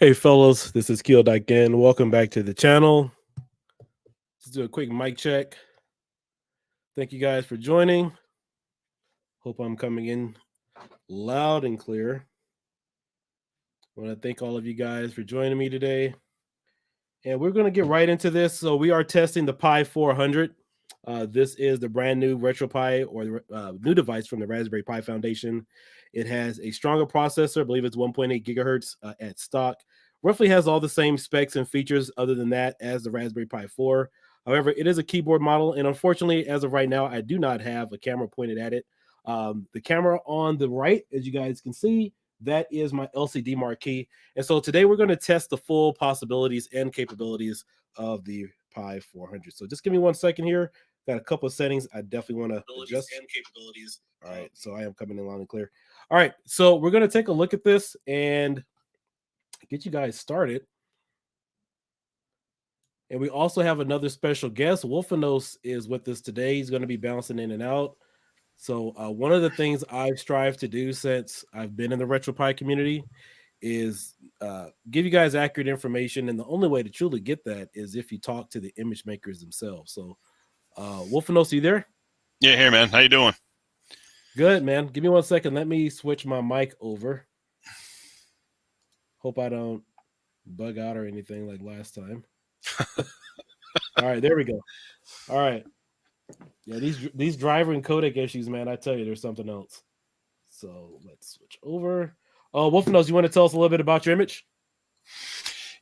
Hey fellas, this is Kiodiekin. Welcome back to the channel. Let's do a quick mic check. Thank you guys for joining. Hope I'm coming in loud and clear. I want to thank all of you guys for joining me today. And we're going to get right into this. So we are testing the Pi400. This is the brand new Retropie or the new device from the Raspberry Pi Foundation. It has a stronger processor. I believe it's 1.8 gigahertz at stock. Roughly has all the same specs and features other than that as the Raspberry Pi 4. However, it is a keyboard model. And unfortunately, as of right now, I do not have a camera pointed at it. The camera on the right, as you guys can see, that is my LCD Marquee. And so today we're going to test the full possibilities and capabilities of the Pi400. So just give me 1 second here. Got a couple of settings I definitely want to adjust. And capabilities. All right, so I am coming in loud and clear. All right, so we're going to take a look at this and get you guys started. And we also have another special guest. Wolfanoz is with us today. He's going to be bouncing in and out. So one of the things I've strived to do since I've been in the Retropie community is give you guys accurate information. And the only way to truly get that is if you talk to the image makers themselves. So Wolfanoz, are you there? Yeah, here, man. How you doing? Good, man. Give me 1 second. Let me switch my mic over. Hope I don't bug out or anything like last time. All right, there we go. All right. Yeah, these driver and codec issues, man, I tell you, there's something else. So let's switch over. Wolfanoz, you want to tell us a little bit about your image?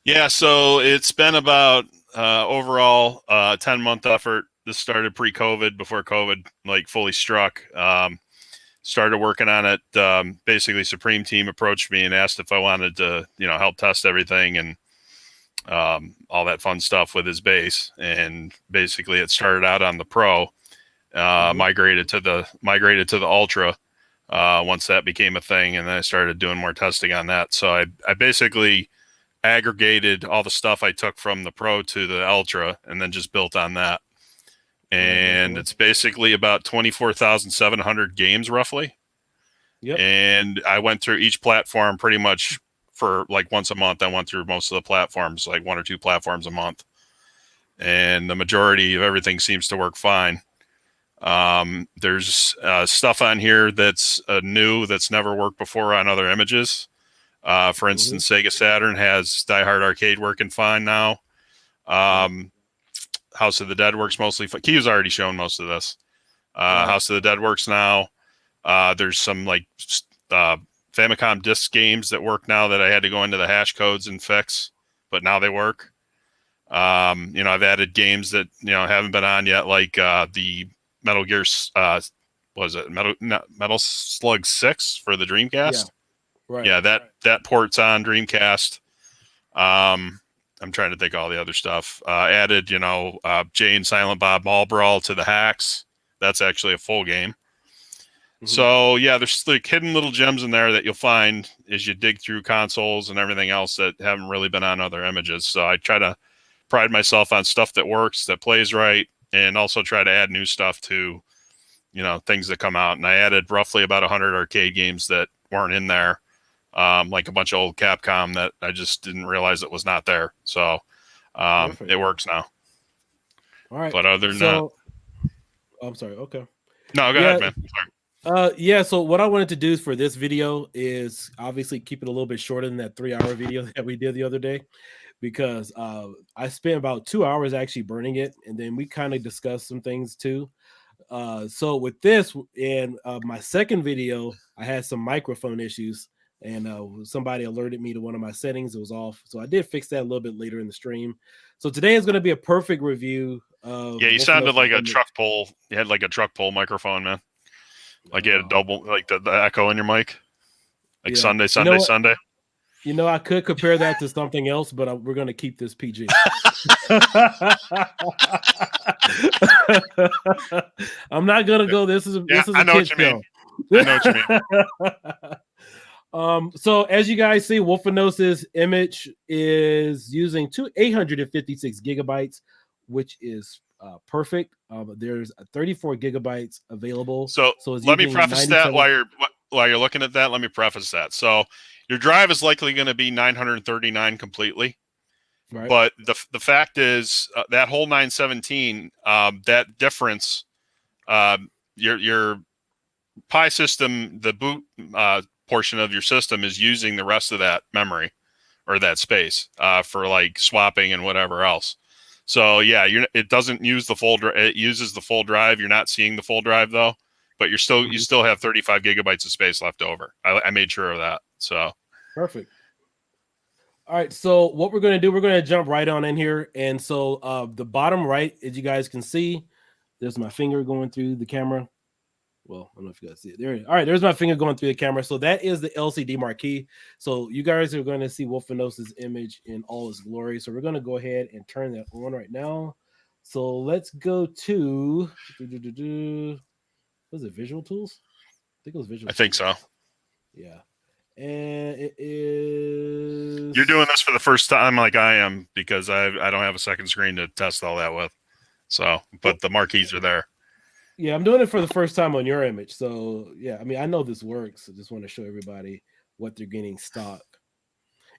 Yeah, so it's been about overall 10-month effort. This started pre-COVID, before COVID like fully struck. Started working on it. Basically, Supreme Team approached me and asked if I wanted to, help test everything and all that fun stuff with his base. And basically, it started out on the Pro, migrated to the Ultra once that became a thing, and then I started doing more testing on that. So I basically aggregated all the stuff I took from the Pro to the Ultra, and then just built on that. And it's basically about 24,700 games roughly. Yep. And I went through each platform pretty much for like once a month. I went through most of the platforms, like 1 or 2 platforms a month. And the majority of everything seems to work fine. There's stuff on here that's new, that's never worked before on other images. For instance, Sega Saturn has Die Hard Arcade working fine now. House of the Dead works mostly. Key's already shown most of this. House of the Dead works now. There's some like Famicom disc games that work now that I had to go into the hash codes and fix, but now they work. I've added games that haven't been on yet, like the Metal Gear. Was it Metal Slug 6 for the Dreamcast? Yeah, right. Yeah, that port's on Dreamcast. I'm trying to think of all the other stuff. Added, Jay and Silent Bob Mall Brawl to the hacks. That's actually a full game. So yeah, there's like hidden little gems in there that you'll find as you dig through consoles and everything else that haven't really been on other images. So I try to pride myself on stuff that works, that plays right, and also try to add new stuff to, things that come out. And I added roughly about 100 arcade games that weren't in there. Like a bunch of old Capcom that I just didn't realize it was not there. So it works now. All right. But other than that, I'm sorry. Okay. No, go ahead, man. Sorry. So what I wanted to do for this video is obviously keep it a little bit shorter than that 3-hour video that we did the other day, because I spent about 2 hours actually burning it, and then we kind of discussed some things too. So with this, in my second video, I had some microphone issues. And somebody alerted me to one of my settings. It was off. So I did fix that a little bit later in the stream. So today is going to be a perfect review of... Yeah, you sounded like a truck pull. You had like a truck pull microphone, man. Like you had a double, like the echo in your mic. Like yeah. Sunday. I could compare that to something else, but we're going to keep this PG. I'm not going to go, this is a kid show. I know what you mean. So as you guys see, Wolfanoz's image is using 856 gigabytes, which is perfect. There's 34 gigabytes available. So let me preface that while you're looking at that, let me preface that. So your drive is likely going to be 939 completely. Right. But the fact is that whole 917, that difference, your Pi system, the boot portion of your system is using the rest of that memory or that space for like swapping and whatever else. So yeah, it doesn't use the full drive. It uses the full drive. You're not seeing the full drive though, but you still have 35 gigabytes of space left over. I made sure of that. So perfect. All right, so what we're going to do, we're going to jump right on in here. And so the bottom right, as you guys can see, there's my finger going through the camera. Well, I don't know if you guys see it. There. All right, there's my finger going through the camera. So that is the LCD marquee. So you guys are going to see Wolfanoz's image in all its glory. So we're going to go ahead and turn that on right now. So let's go to, was it Visual Tools? I think it was Visual I think so. Yeah. And it is. You're doing this for the first time, like I am, because I don't have a second screen to test all that with. So, but the marquees are there. Yeah, I'm doing it for the first time on your image. So yeah, I mean, I know this works. I just want to show everybody what they're getting stock.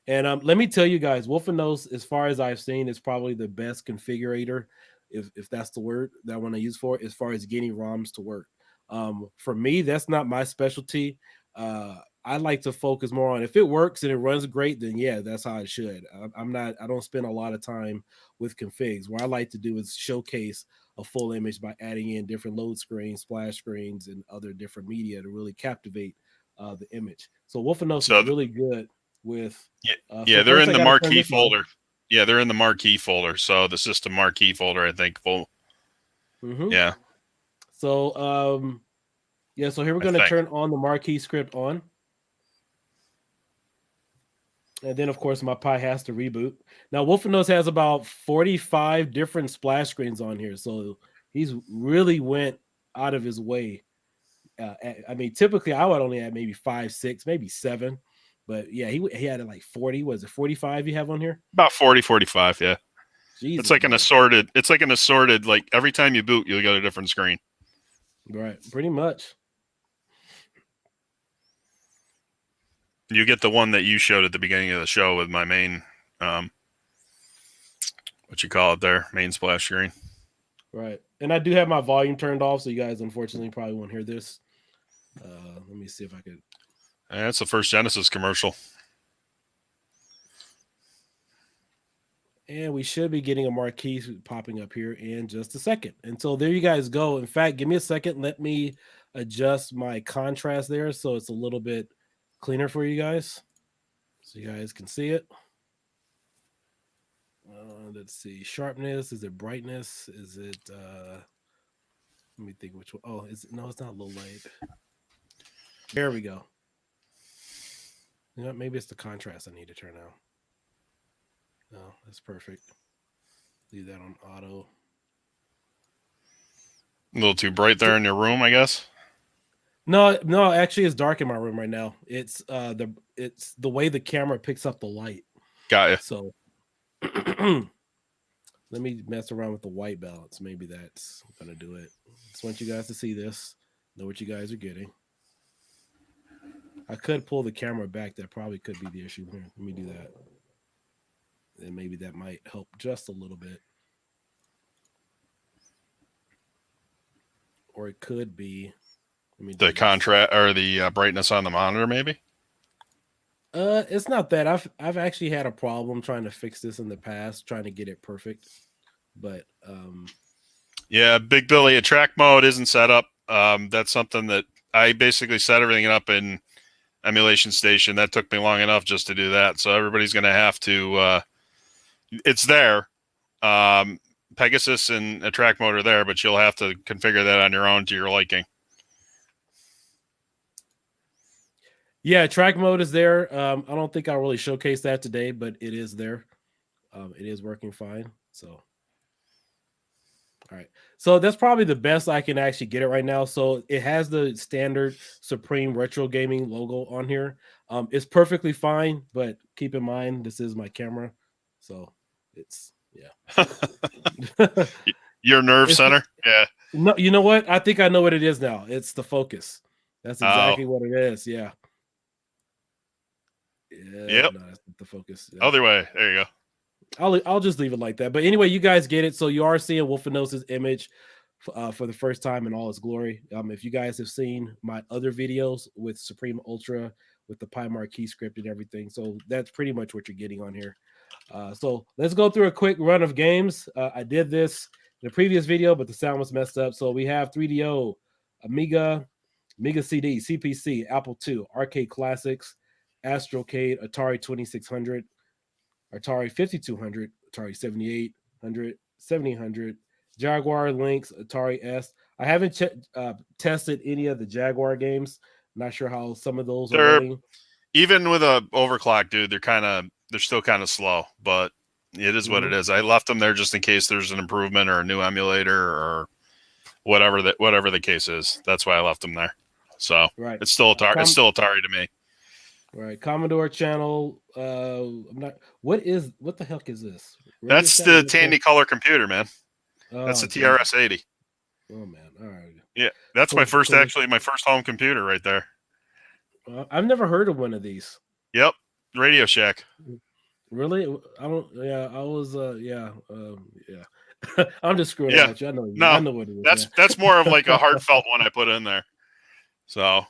And let me tell you guys, Wolfanoz, as far as I've seen, is probably the best configurator, if that's the word that I want to use for it, as far as getting ROMs to work. For me, that's not my specialty. I like to focus more on if it works and it runs great, then yeah, that's how it should. I don't spend a lot of time with configs. What I like to do is showcase a full image by adding in different load screens, splash screens, and other different media to really captivate the image. So Wolfanoz is really good with. Yeah, they're in the marquee folder. Yeah, they're in the marquee folder. So the system marquee folder, I think. Yeah. So yeah, so here we're going to turn on the marquee script on. And then, of course, my Pi has to reboot. Now, Wolfanoz has about 45 different splash screens on here. So he's really went out of his way. I mean, typically, I would only add maybe 5, 6, maybe 7. But yeah, he had like 40. Was it 45 you have on here? About 40, 45, yeah. Jesus, it's like an assorted, like every time you boot, you'll get a different screen. Right, pretty much. You get the one that you showed at the beginning of the show with my main, what you call it there, main splash screen. Right. And I do have my volume turned off, so you guys unfortunately probably won't hear this. Let me see if I could. That's the first Genesis commercial. And we should be getting a marquee popping up here in just a second. And so there you guys go. In fact, give me a second. Let me adjust my contrast there so it's a little bit cleaner for you guys, so you guys can see it. Let's see, sharpness. Is it brightness? Is it let me think which one. Oh, no, it's not low light. There we go. You know, maybe it's the contrast I need to turn on. No, that's perfect. Leave that on auto. A little too bright there in your room, I guess. No, actually it's dark in my room right now. It's the way the camera picks up the light. Got you. So let me mess around with the white balance. Maybe that's gonna do it. Just want you guys to see this, know what you guys are getting. I could pull the camera back. That probably could be the issue here. Let me do that. And maybe that might help just a little bit. Or it could be the contrast or the brightness on the monitor, maybe. It's not that. I've actually had a problem trying to fix this in the past, trying to get it perfect. But yeah, Big Billy, a track mode isn't set up. That's something that I basically set everything up in Emulation Station. That took me long enough just to do that. So everybody's going to have to. It's there. Pegasus and a track mode are there, but you'll have to configure that on your own to your liking. Yeah, track mode is there. I don't think I'll really showcase that today, but it is there. It is working fine. So, all right. So that's probably the best I can actually get it right now. So it has the standard Supreme Retro Gaming logo on here. It's perfectly fine, but keep in mind this is my camera, so it's your nerve center. Yeah. No, you know what? I think I know what it is now. It's the focus. That's Oh, exactly what it is. Yeah. Yeah. yep. No, that's not the focus. Yeah. Other way. There you go. I'll just leave it like that. But anyway, you guys get it. So you are seeing Wolfanoz's image for the first time in all its glory. If you guys have seen my other videos with Supreme Ultra, with the Pi Marquee script and everything, so that's pretty much what you're getting on here. So let's go through a quick run of games. I did this in the previous video, but the sound was messed up. So we have 3DO, Amiga CD, CPC, Apple II, Arcade Classics, Astrocade, Atari 2600, Atari 5200, Atari 7800, 7000, Jaguar Lynx, Atari S. I haven't tested any of the Jaguar games. Not sure how some of those are running. Even with a overclock, dude, they're still kind of slow, but it is what it is. I left them there just in case there's an improvement or a new emulator or whatever the case is. That's why I left them there. So right. It's still Atari. It's still Atari to me. Right, Commodore channel. I'm not. What the heck is this? That's the Tandy Color computer, man. That's the TRS-80. Oh man, all right. Yeah, that's my first home computer right there. I've never heard of one of these. Yep, Radio Shack. Really? I don't. Yeah, I was. Yeah. I'm just screwing out you. I know. I know what it is. That's more of like a heartfelt one I put in there. So.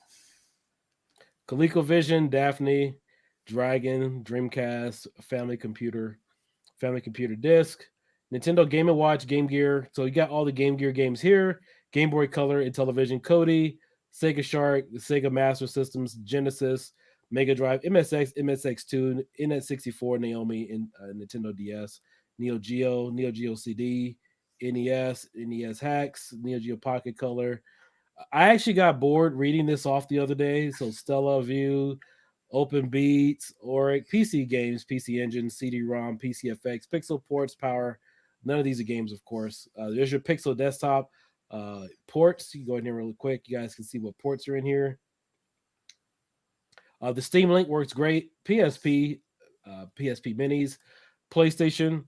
ColecoVision, Daphne, Dragon, Dreamcast, Family Computer Disc, Nintendo Game & Watch, Game Gear. So you got all the Game Gear games here. Game Boy Color, Intellivision, Cody, Sega Shark, the Sega Master Systems, Genesis, Mega Drive, MSX, MSX2, N64, Naomi, and Nintendo DS, Neo Geo CD, NES, NES Hacks, Neo Geo Pocket Color. I actually got bored reading this off the other day. So Stella View, Open Beats, Auric, PC games, PC Engine, CD-ROM, PCFX, Pixel Ports, Power. None of these are games, of course. There's your Pixel desktop ports. You can go in here really quick. You guys can see what ports are in here. The Steam Link works great. PSP, PSP Minis, PlayStation.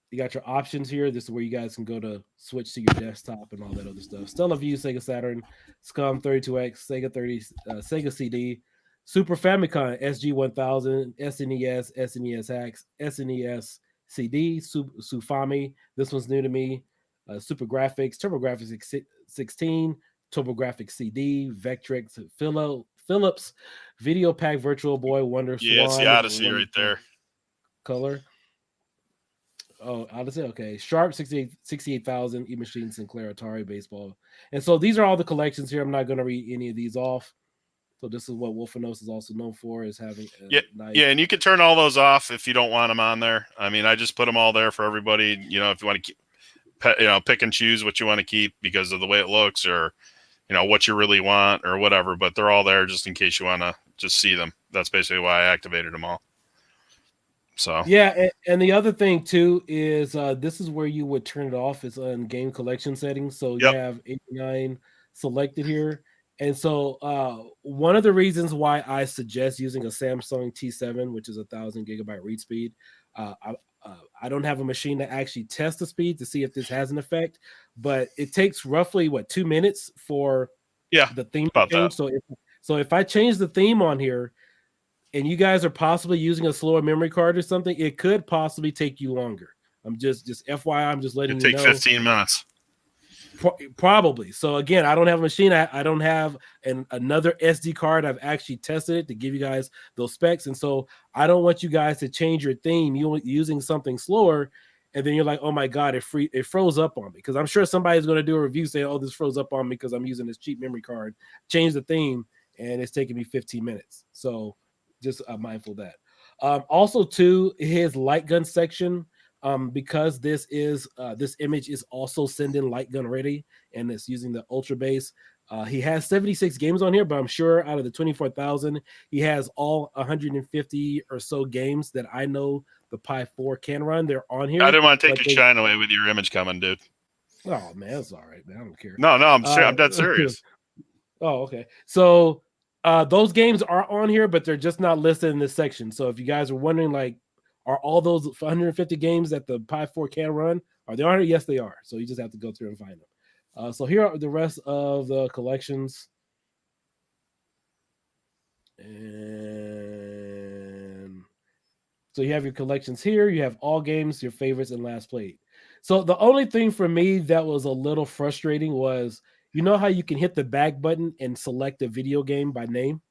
You got your options here. This is where you guys can go to switch to your desktop and all that other stuff. Stella View, Sega Saturn, SCUM 32X, Sega 30, Sega CD, Super Famicom, SG-1000, SNES, SNES Hacks, SNES CD, Sufami. This one's new to me. Super Graphics, TurboGrafx 16, TurboGrafx CD, Vectrex, Philips, Video Pack, Virtual Boy, Wonder Swan. Yeah, it's the Odyssey right there. Color. Oh, Odyssey. Okay. Sharp 68,000, E-Machine, Sinclair, Atari, Baseball. And so these are all the collections here. I'm not going to read any of these off. So this is what Wolfanoz is also known for, is having nice... Yeah, and you can turn all those off if you don't want them on there. I mean, I just put them all there for everybody. If you want to keep, pick and choose what you want to keep because of the way it looks or, what you really want or whatever. But they're all there just in case you want to just see them. That's basically why I activated them all. So yeah, and the other thing too is this is where you would turn it off. It's on game collection settings. So you have 89 selected here. And so one of the reasons why I suggest using a Samsung T7, which is 1,000 gigabyte read speed, I don't have a machine to actually test the speed to see if this has an effect, but it takes roughly 2 minutes for the theme to change. So if I change the theme on here, and you guys are possibly using a slower memory card or something, it could possibly take you longer. I'm just FYI, I'm just letting you know. Take 15 minutes. Probably. So again, I don't have a machine. I don't have another SD card. I've actually tested it to give you guys those specs. And so I don't want you guys to change your theme using something slower. And then you're like, oh my God, it froze up on me. Because I'm sure somebody's going to do a review saying, oh, this froze up on me because I'm using this cheap memory card. Change the theme, and it's taking me 15 minutes. So just mindful of that. Also, too, his light gun section, because this image is also send-in light gun ready, and it's using the Ultra base. He has 76 games on here, but I'm sure out of the 24,000, he has all 150 or so games that I know the Pi4 can run. They're on here. I didn't want to take your shine away with your image coming, dude. Oh man, that's all right, man. I don't care. No, I'm dead serious. Oh, okay. So those games are on here, but they're just not listed in this section. So if you guys are wondering, are all those 150 games that the Pi4 can run, are they on here? Yes, they are. So you just have to go through and find them. So here are the rest of the collections. And so you have your collections here. You have all games, your favorites, and last played. So the only thing for me that was a little frustrating was, you know how you can hit the back button and select a video game by name?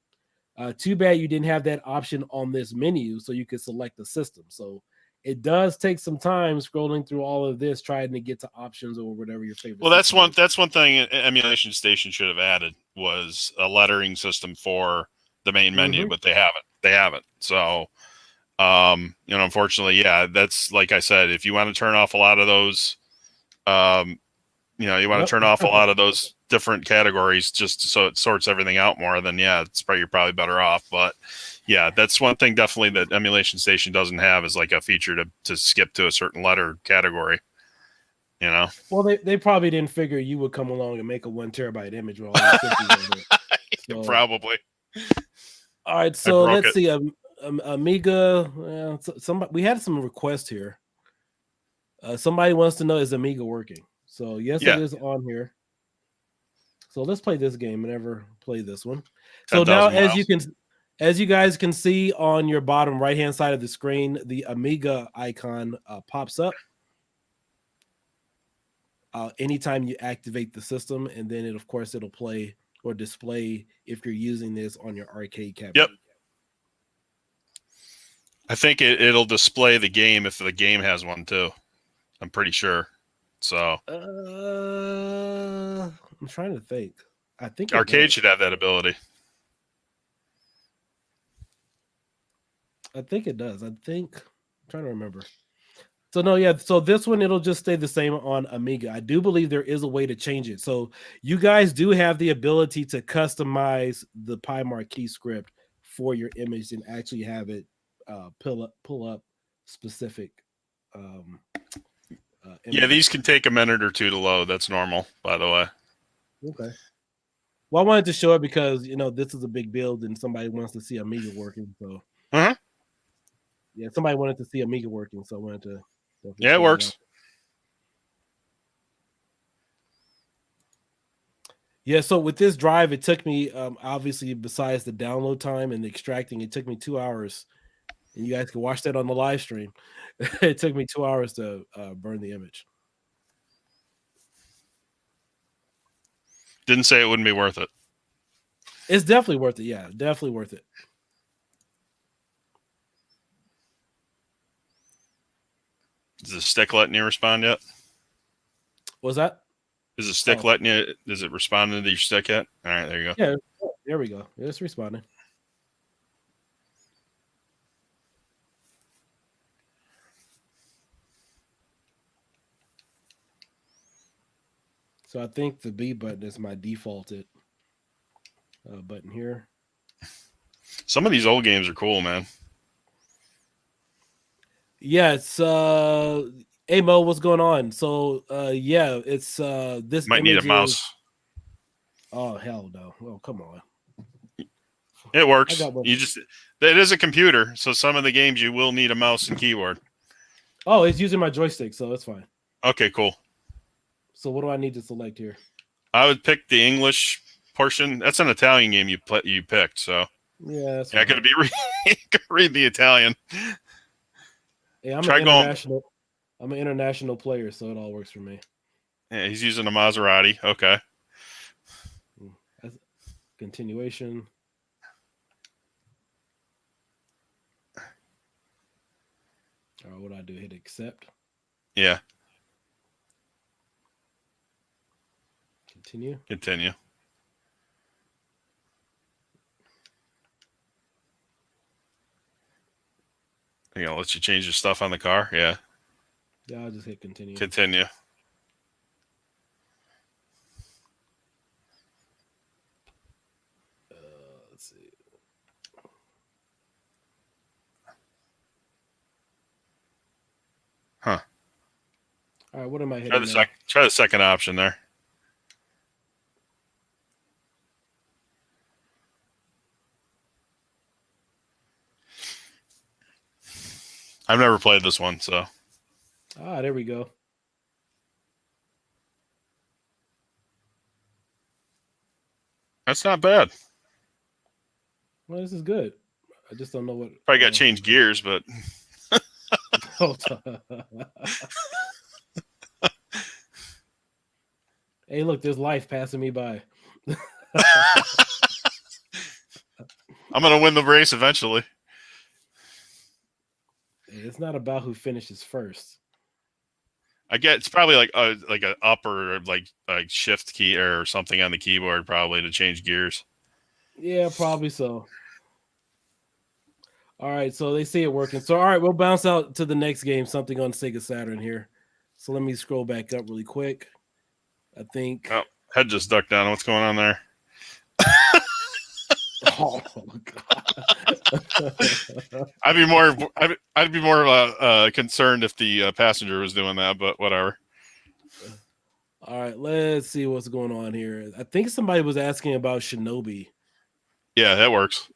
Too bad you didn't have that option on this menu so you could select the system. So it does take some time scrolling through all of this, trying to get to options or whatever your favorite. Well, that's one thing Emulation Station should have added was a lettering system for the main menu, but they haven't. They haven't. So, unfortunately, yeah, that's like I said. If you want to turn off a lot of those, you want to turn off a lot of those different categories just so it sorts everything out more, then yeah, you're probably better off. But yeah, that's one thing definitely that Emulation Station doesn't have is like a feature to skip to a certain letter category. Well, they probably didn't figure you would come along and make a 1 terabyte image with all these pictures of it. So, probably. All right, so let's see. Amiga. Somebody, we had some requests here. Somebody wants to know, is Amiga working? So yes, it is on here. So let's play this game. Never play this one. So now, as you guys can see on your bottom right hand side of the screen, the Amiga icon pops up anytime you activate the system, and then of course it'll play or display if you're using this on your arcade cabinet. Yep. I think it'll display the game if the game has one too. I'm pretty sure. So I'm trying to think. I think arcade should have that ability. I think it does. I'm trying to remember. So no, yeah. So this one, it'll just stay the same on Amiga. I do believe there is a way to change it. So you guys do have the ability to customize the Pi Marquee script for your image and actually have it pull up specific. Yeah, these can take a minute or two to load. That's normal, by the way. Okay. Well, I wanted to show it because this is a big build and somebody wants to see Amiga working. So yeah, somebody wanted to see Amiga working, so I wanted to. Yeah, it works. Yeah, so with this drive, it took me obviously besides the download time and the extracting, it took me 2 hours, and you guys can watch that on the live stream. It took me 2 hours to burn the image. Didn't say it wouldn't be worth it. It's definitely worth it. Yeah, definitely worth it. Is the stick letting you respond yet? What's that? Is the stick letting you? Is it responding to your stick yet? All right, there you go. Yeah, there we go. It's responding. So I think the B button is my defaulted button here. Some of these old games are cool, man. Yeah, it's hey Mo, what's going on? So yeah, it's this might need a mouse. Oh hell no. Oh, come on. It works. It is a computer, so some of the games you will need a mouse and keyboard. Oh, it's using my joystick, so it's fine. Okay, cool. So what do I need to select here? I would pick the English portion. That's an Italian game you picked, so yeah, that's I gotta read the Italian. Yeah, I'm an international player, so it all works for me. Yeah, he's using a Maserati. Okay. That's continuation. All right, what do I do? Hit accept. Yeah. Continue. Continue. I'll let you change your stuff on the car. Yeah. Yeah, I'll just hit continue. Continue. Let's see. Huh. All right, what am I hitting? Try the second option there. I've never played this one, so. Ah, there we go. That's not bad. Well, this is good. I just don't know what. Probably got to change gears, but Hey, look, there's life passing me by. I'm gonna win the race eventually. It's not about who finishes first. I get it's probably like a up or like shift key or something on the keyboard probably to change gears. Yeah, probably so. All right, so they see it working. So all right, we'll bounce out to the next game, something on Sega Saturn here. So let me scroll back up really quick. I think. Oh, head just ducked down. What's going on there? Oh God. I'd be more concerned if the passenger was doing that, but whatever. All right, let's see what's going on here. I think somebody was asking about Shinobi. Yeah, that works.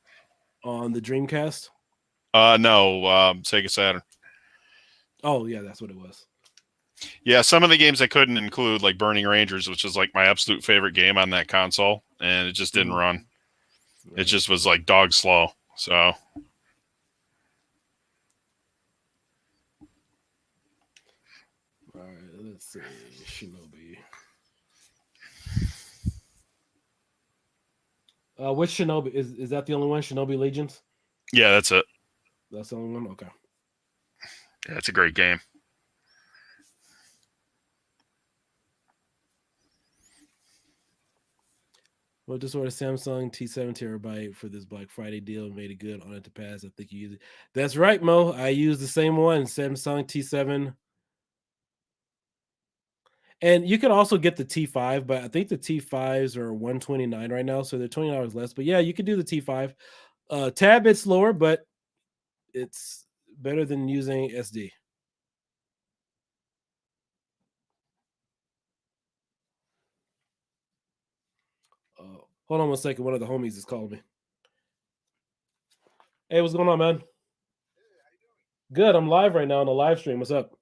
On the Dreamcast? No, Sega Saturn. Oh, yeah, that's what it was. Yeah, some of the games I couldn't include, like Burning Rangers, which is like my absolute favorite game on that console, and it just didn't run. Right. It just was like dog slow. So. All right, let's see. Shinobi. Which Shinobi? Is that the only one? Shinobi Legions? Yeah, that's it. That's the only one? Okay. Yeah, it's a great game. Well, just ordered a Samsung T7 terabyte for this Black Friday deal. Made it good on it to pass. I think you use it. That's right, Mo. I use the same one, Samsung T7. And you can also get the T5, but I think the T5s are $129 right now, so they're $20 less. But yeah, you could do the T5. Tad bit slower, but it's better than using SD. Hold on one second. One of the homies is calling me. Hey, what's going on, man? Good. I'm live right now on the live stream. What's up?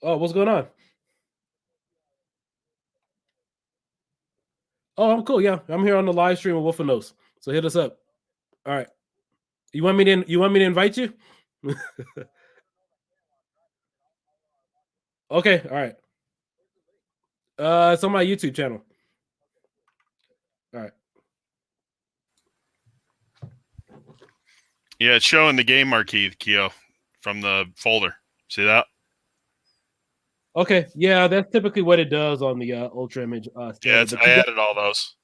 Oh, what's going on? Oh, I'm cool. Yeah, I'm here on the live stream with Wolfanoz. So hit us up. All right. You want me to invite you? Okay. All right. It's on my YouTube channel. All right. Yeah, it's showing the game marquee, Keo, from the folder. See that? Okay. Yeah, that's typically what it does on the Ultra Image. Yeah, I added all those.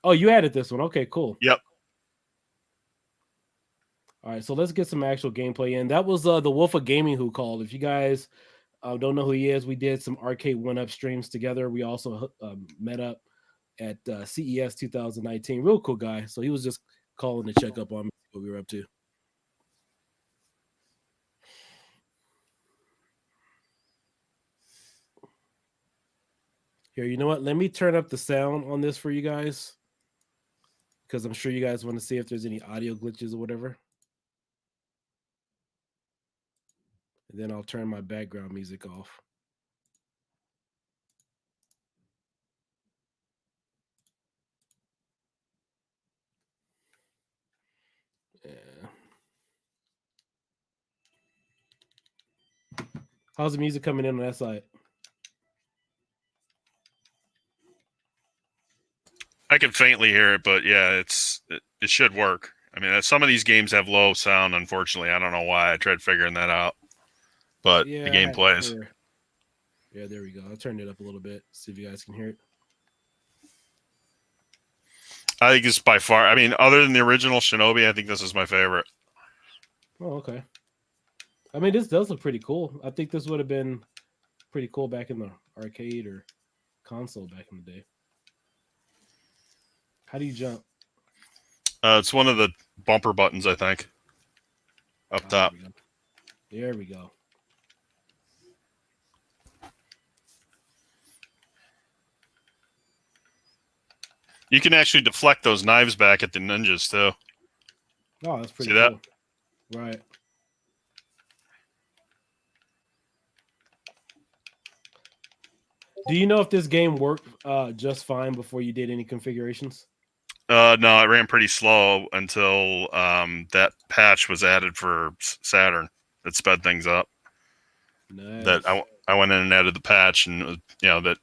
Oh, you added this one. Okay, cool. Yep. All right, so let's get some actual gameplay in. That was the Wolf of Gaming who called. If you guys don't know who he is, we did some Arcade 1-Up streams together. We also met up at CES 2019. Real cool guy. So he was just calling to check up on me, what we were up to. Here, you know what? Let me turn up the sound on this for you guys, because I'm sure you guys want to see if there's any audio glitches or whatever. And then I'll turn my background music off. Yeah. How's the music coming in on that side? I can faintly hear it, but yeah, it should work. I mean, some of these games have low sound, unfortunately. I don't know why. I tried figuring that out. But yeah, the game plays. Yeah, there we go. I'll turn it up a little bit, see if you guys can hear it. I think it's by far, I mean, other than the original Shinobi, I think this is my favorite. Oh, okay. I mean, this does look pretty cool. I think this would have been pretty cool back in the arcade or console back in the day. How do you jump? It's one of the bumper buttons, I think. Up top. There we go. You can actually deflect those knives back at the ninjas, too. Oh, that's pretty cool. See that? Right. Do you know if this game worked just fine before you did any configurations? No, it ran pretty slow until that patch was added for Saturn. That sped things up. Nice. That I went in and added the patch, and that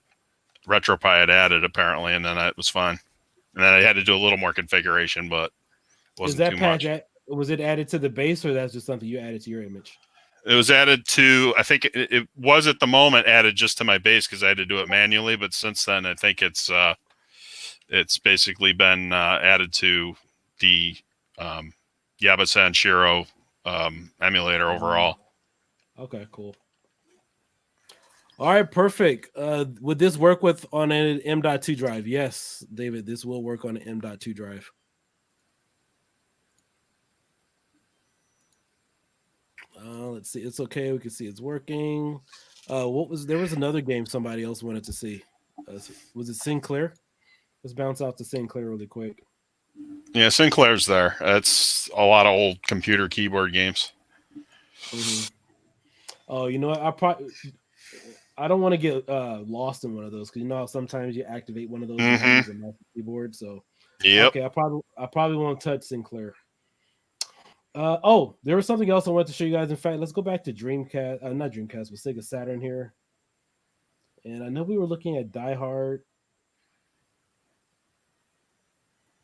Retropie had added apparently, and then it was fine. And then I had to do a little more configuration, but it wasn't too much. Was it added to the base, or that's just something you added to your image? It was added to, I think it was at the moment added just to my base because I had to do it manually. But since then, I think it's basically been added to the Yabasa Shiro emulator overall. Okay, cool. All right, perfect. Would this work on an M.2 drive? Yes, David, this will work on an M.2 drive. Let's see. It's okay. We can see it's working. There was another game somebody else wanted to see. Was it Sinclair? Let's bounce out to Sinclair really quick. Yeah, Sinclair's there. It's a lot of old computer keyboard games. Mm-hmm. Oh, you know what? I don't want to get lost in one of those because you know how sometimes you activate one of those and the keyboard. So yep. Okay, I probably won't touch Sinclair. There was something else I wanted to show you guys. In fact, let's go back to Dreamcast, not Dreamcast, but Sega Saturn here. And I know we were looking at Die Hard.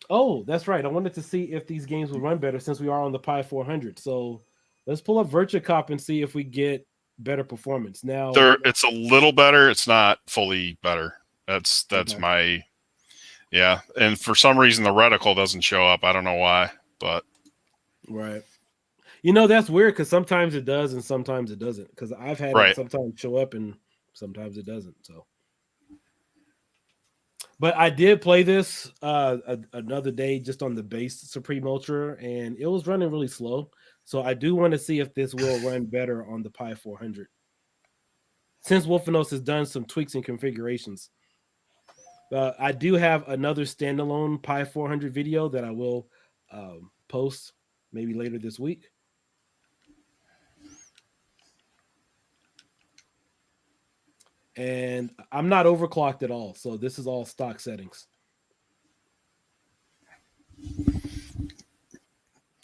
Oh, that's right. I wanted to see if these games would run better since we are on the Pi400. So let's pull up Virtua Cop and see if we get better performance. Now, it's a little better. It's not fully better. That's okay. My, yeah. And for some reason, the reticle doesn't show up. I don't know why, but. Right. You know, that's weird because sometimes it does and sometimes it doesn't. Because I've had it sometimes show up and sometimes it doesn't. So, but I did play this another day just on the base Supreme Ultra, and it was running really slow. So I do want to see if this will run better on the Pi400. Since Wolfanoz has done some tweaks and configurations. I do have another standalone Pi400 video that I will post maybe later this week. And I'm not overclocked at all. So this is all stock settings.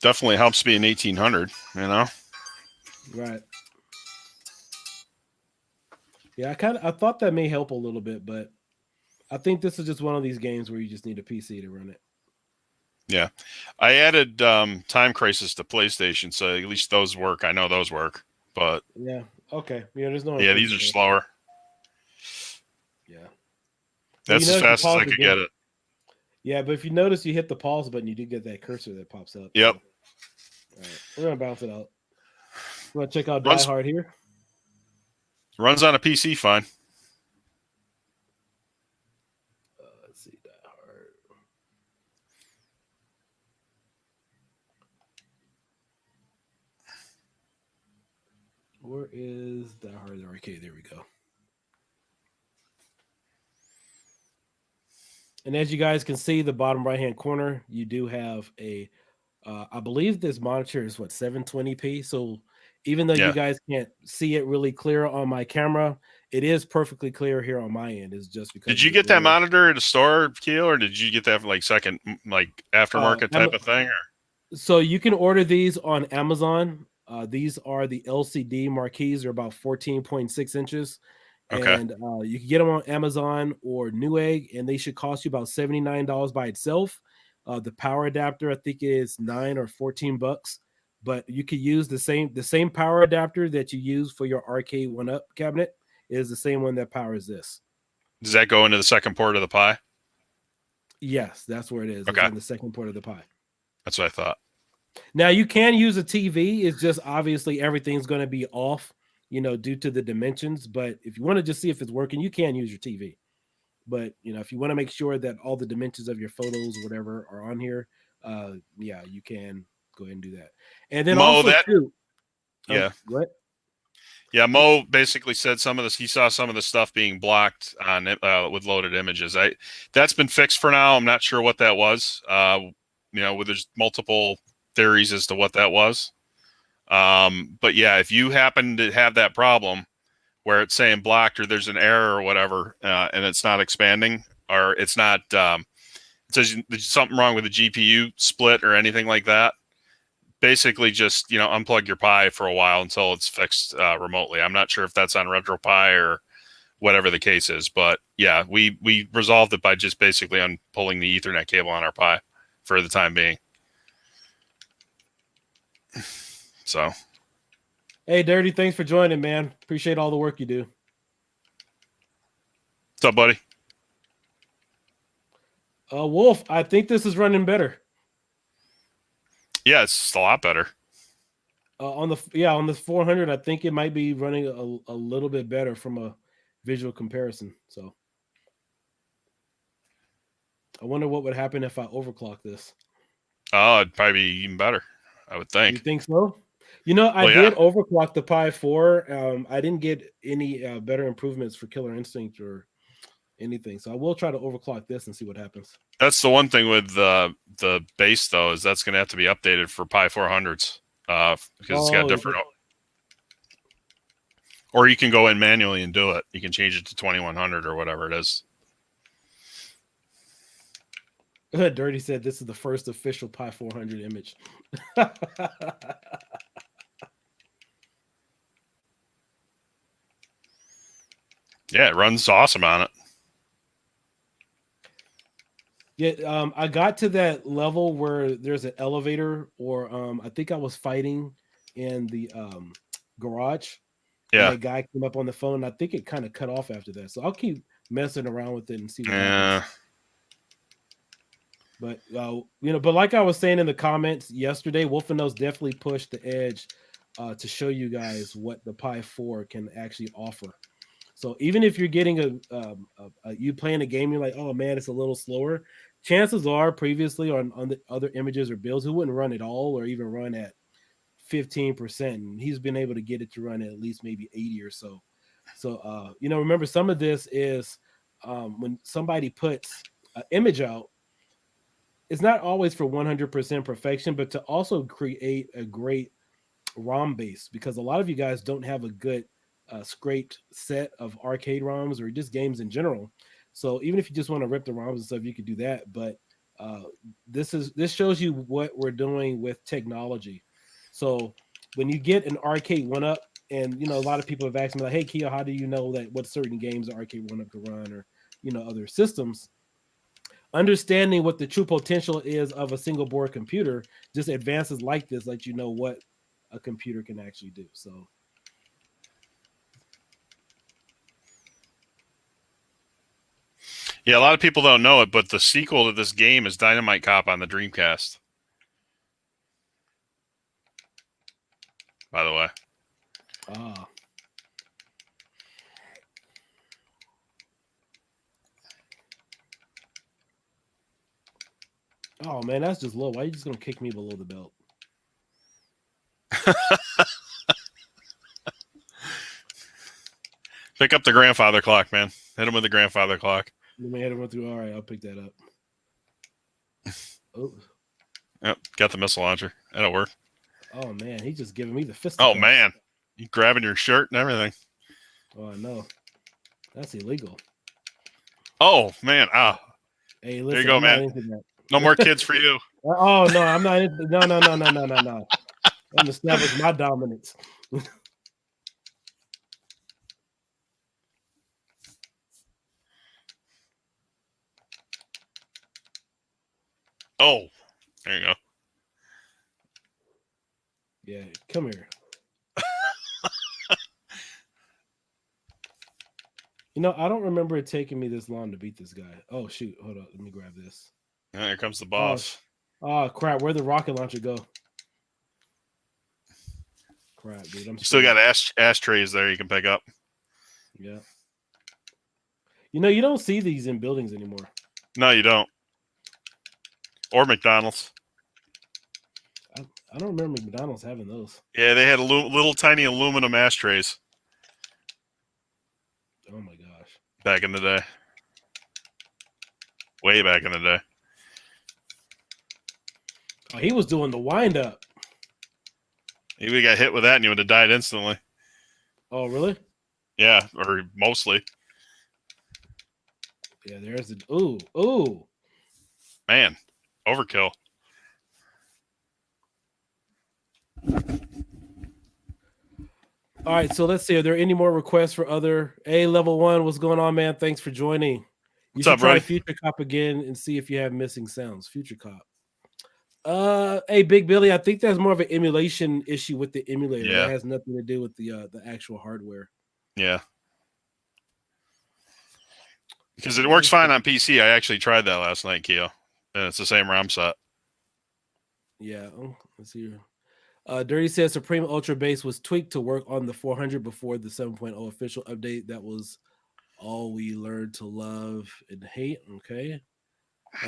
Definitely helps be an 1800, you know? Right. Yeah, I thought that may help a little bit, but I think this is just one of these games where you just need a PC to run it. Yeah. I added Time Crisis to PlayStation, so at least those work. I know those work, but... Yeah, okay. Yeah, there's no... Yeah, these are slower. Yeah. That's as fast as I could get it. Yeah, but if you notice you hit the pause button, you do get that cursor that pops up. Yep. So. All right, we're going to bounce it out. You want to check out Die Hard here? Runs on a PC fine. Let's see, Die Hard. Where is Die Hard Arcade? There we go. And as you guys can see, the bottom right-hand corner, you do have a, I believe this monitor is 720p. So even though you guys can't see it really clear on my camera, it is perfectly clear here on my end. It's just because. Did you get that monitor at a store, Keel, or did you get that from second, aftermarket type of thing? Or? So you can order these on Amazon. These are the LCD Marquees. They're about 14.6 inches. Okay. And you can get them on Amazon or Newegg, and they should cost you about $79 by itself. The power adapter, I think, is $9 or $14, but you could use the same power adapter that you use for your arcade 1-up cabinet is the same one that powers this. Does that go into the second port of the Pi? Yes, that's where it is. Okay. It's in the second port of the Pi. That's what I thought. Now you can use a TV. It's just obviously everything's going to be off, due to the dimensions. But if you want to just see if it's working, you can use your TV. But, if you want to make sure that all the dimensions of your photos or whatever are on here, yeah, you can go ahead and do that. And then Mo, also, too, yeah. What? Yeah, Mo basically said he saw some of the stuff being blocked on with loaded images. That's been fixed for now. I'm not sure what that was. There's multiple theories as to what that was. But yeah, if you happen to have that problem where it's saying blocked or there's an error or whatever, and it's not expanding, or it's not, it says there's something wrong with the GPU split or anything like that, basically just, unplug your Pi for a while until it's fixed remotely. I'm not sure if that's on Retropie or whatever the case is, but yeah, we resolved it by just basically pulling the Ethernet cable on our Pi for the time being. So, hey, Dirty, thanks for joining, man. Appreciate all the work you do. What's up, buddy? Wolf, I think this is running better. Yeah, it's a lot better. On the 400, I think it might be running a little bit better from a visual comparison. So I wonder what would happen if I overclock this. Oh, it'd probably be even better, I would think. You think so? I did overclock the Pi4. I didn't get any better improvements for Killer Instinct or anything. So I will try to overclock this and see what happens. That's the one thing with the base, though, is that's going to have to be updated for Pi400s because it's got different. Or you can go in manually and do it. You can change it to 2100 or whatever it is. Dirty said this is the first official Pi400 image. Yeah, it runs awesome on it. Yeah, I got to that level where there's an elevator, or I think I was fighting in the garage. Yeah, and a guy came up on the phone. I think it kind of cut off after that, so I'll keep messing around with it and see what happens. But but like I was saying in the comments yesterday, Wolfanoz definitely pushed the edge to show you guys what the Pi4 can actually offer. So even if you're getting you playing a game, you're like, oh man, it's a little slower. Chances are, previously on the other images or builds, who wouldn't run at all or even run at 15%, and he's been able to get it to run at least maybe 80 or so. So remember, some of this is when somebody puts an image out, it's not always for 100% perfection, but to also create a great ROM base, because a lot of you guys don't have a good scraped set of arcade ROMs or just games in general. So even if you just want to rip the ROMs and stuff, you could do that. But this shows you what we're doing with technology. So when you get an arcade 1-up, and a lot of people have asked me like, hey Kia, how do you know that what certain games an arcade 1-up can run, or other systems? Understanding what the true potential is of a single board computer, just advances like this let you know what a computer can actually do. So yeah, a lot of people don't know it, but the sequel to this game is Dynamite Cop on the Dreamcast. By the way. Oh man, that's just low. Why are you just gonna kick me below the belt? Pick up the grandfather clock, man. Hit him with the grandfather clock. You may hit him through. All right, I'll pick that up. Oh. Yep, got the missile launcher. That'll work. Oh man, he's just giving me the fist. Oh man, you grabbing your shirt and everything. Oh, I know. That's illegal. Oh man, Hey, listen, there you go, man. No more kids for you. Oh no, I'm not. No. I'm establishing my dominance. Oh, there you go. Yeah, come here. I don't remember it taking me this long to beat this guy. Oh shoot, hold up, let me grab this. Here comes the boss. Oh crap, where'd the rocket launcher go? Crap, dude. You still got ashtrays there you can pick up. Yeah. You don't see these in buildings anymore. No, you don't. Or McDonald's. I don't remember McDonald's having those. Yeah, they had little tiny aluminum ashtrays. Oh my gosh. Back in the day. Way back in the day. Oh, he was doing the wind up. He would have got hit with that and you would have died instantly. Oh, really? Yeah, or mostly. Yeah, there's the ooh. Man, overkill. All right, so let's see. Are there any more requests for other level 1? What's going on, man? Thanks for joining. You What's should up, try buddy? Future Cop again and see if you have missing sounds. Future Cop. Hey, Big Billy, I think that's more of an emulation issue with the emulator. Yeah. That has nothing to do with the actual hardware. Yeah. Because it works fine on PC. I actually tried that last night, Keo, and it's the same RAM set. Yeah. Let's see. Dirty says Supreme Ultra Base was tweaked to work on the 400 before the 7.0 official update. That was all we learned to love and hate. Okay.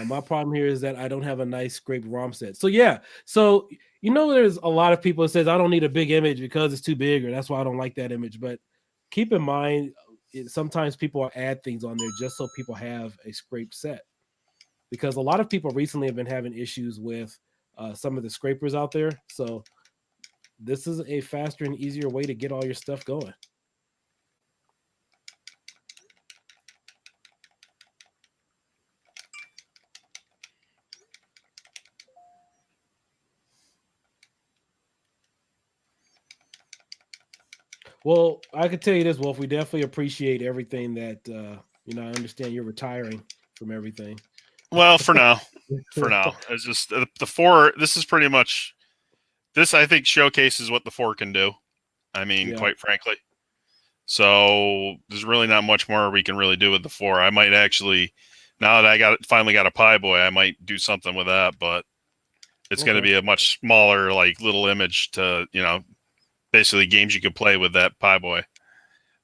My problem here is that I don't have a nice scraped ROM set. So yeah, so there's a lot of people that says I don't need a big image because it's too big, or that's why I don't like that image. But keep in mind, sometimes people add things on there just so people have a scraped set, because a lot of people recently have been having issues with some of the scrapers out there. So this is a faster and easier way to get all your stuff going. Well, I could tell you this, Wolf. We definitely appreciate everything that I understand you're retiring from everything. Well, for now. It's just the 4. This is pretty much this. I think showcases what the 4 can do. I mean, quite frankly. So there's really not much more we can really do with the 4. I might actually, now that I finally got a Pi Boy, I might do something with that. But it's going to be a much smaller, like little image to basically games you could play with that Pi Boy.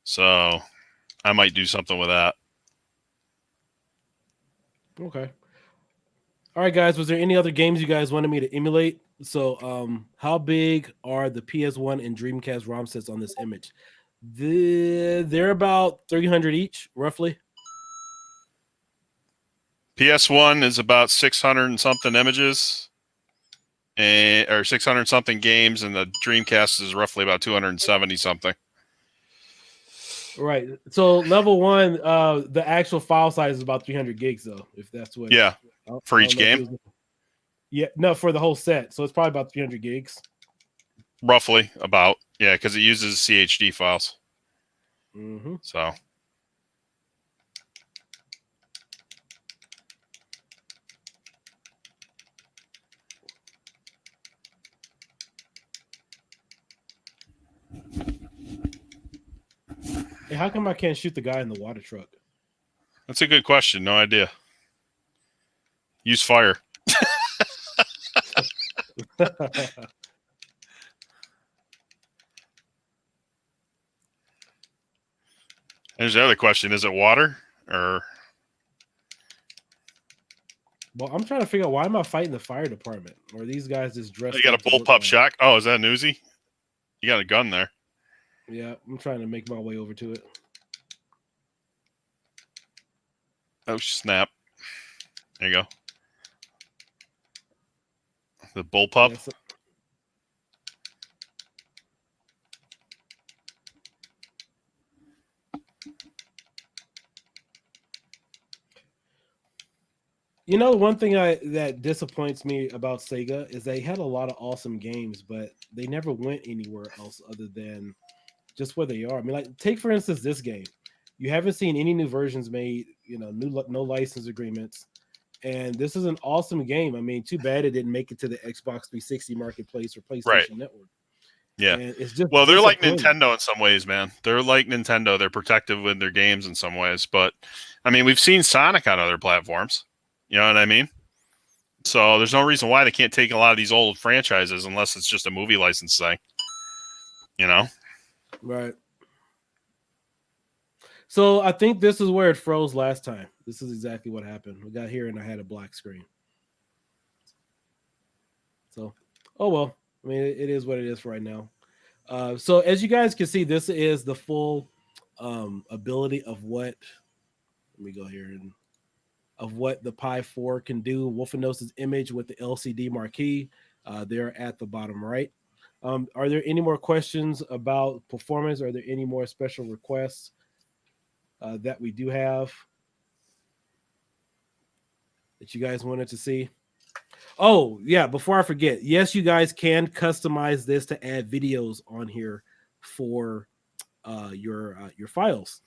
So I might do something with that. Okay. All right, guys. Was there any other games you guys wanted me to emulate? So, how big are the PS1 and Dreamcast ROM sets on this image? They're about 300 each, roughly. PS1 is about 600 and something images, or 600 something games, and the Dreamcast is roughly about 270 something. Right. So level 1, the actual file size is about 300 gigs, though. If that's what. Yeah. For each game. Yeah. No, for the whole set. So it's probably about 300 gigs. Roughly about. Yeah, because it uses CHD files. Mm-hmm. So. Hey, how come I can't shoot the guy in the water truck? That's a good question. No idea. Use fire. There's the other question. Is it water or? Well, I'm trying to figure out, why am I fighting the fire department? Or these guys just dressed? You got a bullpup shock. Oh, is that an Uzi? You got a gun there. Yeah, I'm trying to make my way over to it. Oh, snap. There you go. The bullpup. Yes. One thing that disappoints me about Sega is they had a lot of awesome games, but they never went anywhere else other than just where they are. I mean, like, take for instance this game. You haven't seen any new versions made, no license agreements. And this is an awesome game. I mean, too bad it didn't make it to the Xbox 360 marketplace or PlayStation Network. Yeah. And it's just, well, they're like Nintendo in some ways, man. They're like Nintendo. They're protective with their games in some ways. But, I mean, we've seen Sonic on other platforms. You know what I mean? So there's no reason why they can't take a lot of these old franchises unless it's just a movie license thing. Right. So I think this is where it froze last time. This is exactly what happened. We got here and I had a black screen. So, oh well. I mean, it is what it is right now. So as you guys can see, this is the full ability of what. Let me go here and of what the Pi4 can do. Wolfanoz's image with the LCD marquee. There at the bottom right. Are there any more questions about performance? Are there any more special requests that we do have that you guys wanted to see? Oh, yeah, before I forget, yes, you guys can customize this to add videos on here for your files.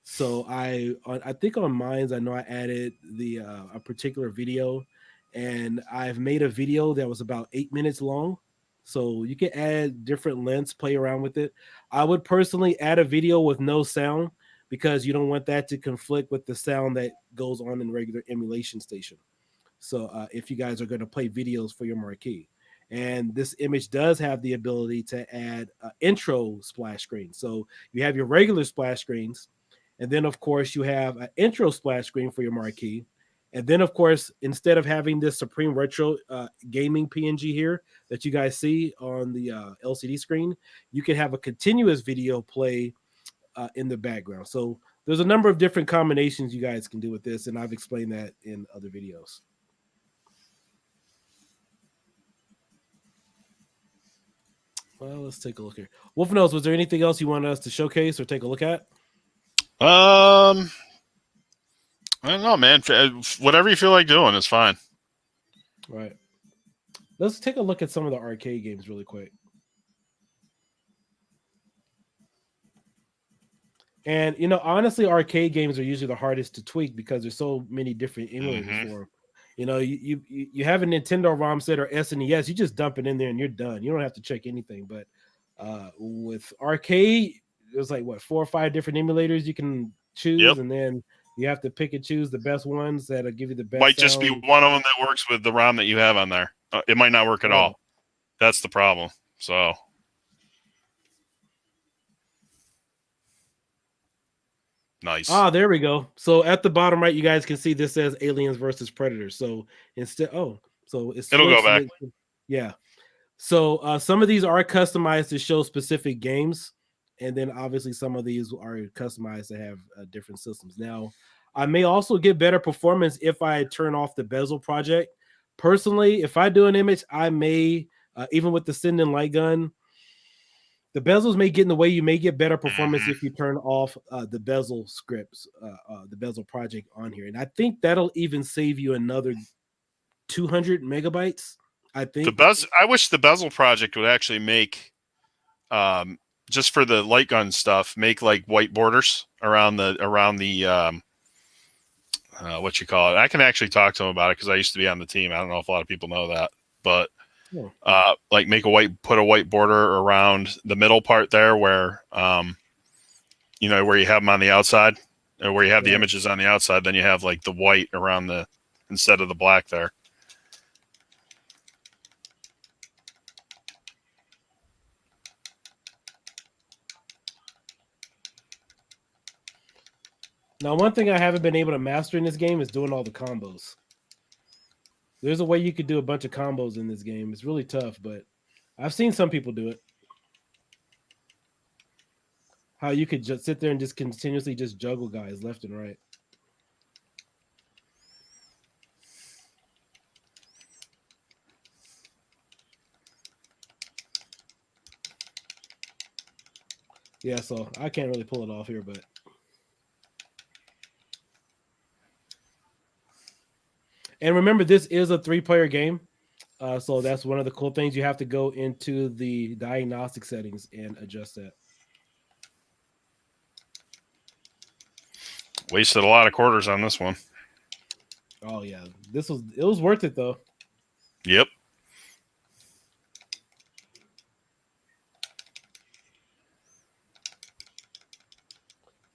So I think on mine, I know I added the a particular video, and I've made a video that was about 8 minutes long. So you can add different lengths, play around with it. I would personally add a video with no sound because you don't want that to conflict with the sound that goes on in regular emulation station. So if you guys are going to play videos for your marquee. And this image does have the ability to add intro splash screen. So you have your regular splash screens, and then of course you have an intro splash screen for your marquee. And then of course, instead of having this Supreme Retro gaming PNG here that you guys see on the LCD screen, you can have a continuous video play in the background. So there's a number of different combinations you guys can do with this, and I've explained that in other videos. Well, let's take a look here. Wolfanoz, was there anything else you wanted us to showcase or take a look at? I don't know, man. Whatever you feel like doing is fine. All right. Let's take a look at some of the arcade games really quick. And, you know, honestly, arcade games are usually the hardest to tweak because there's so many different emulators for them. You know, you have a Nintendo ROM set or SNES, you just dump it in there and you're done. You don't have to check anything. But with arcade, there's like, what, 4 or 5 different emulators you can choose, and then you have to pick and choose the best ones that'll give you the best Might sound. just be one of them that works with the ROM that you have on there. It might not work at all. That's the problem. So... nice. Ah, there we go. So at the bottom right, you guys can see this says Aliens versus Predators. So instead, so it'll go back. Yeah. So some of these are customized to show specific games, and then obviously some of these are customized to have different systems. Now, I may also get better performance if I turn off the bezel project. Personally, if I do an image, I may even with the send-in light gun. The bezels may get in the way. You may get better performance if you turn off the bezel scripts, the bezel project on here. And I think that'll even save you another 200 megabytes. I think. I wish the bezel project would actually make, just for the light gun stuff, make like white borders around the what you call it. I can actually talk to them about it because I used to be on the team. I don't know if a lot of people know that, but like put a white border around the middle part there where, you know, where you have them on the outside, or where you have the images on the outside, then you have like the white around instead of the black there. Now, one thing I haven't been able to master in this game is doing all the combos. There's a way you could do a bunch of combos in this game. It's really tough, but I've seen some people do it. How you could just sit there and just continuously just juggle guys left and right. Yeah, so I can't really pull it off here, but and remember, this is a 3-player game. So that's one of the cool things. You have to go into the diagnostic settings and adjust that. Wasted a lot of quarters on this one. Oh yeah, it was worth it though. Yep.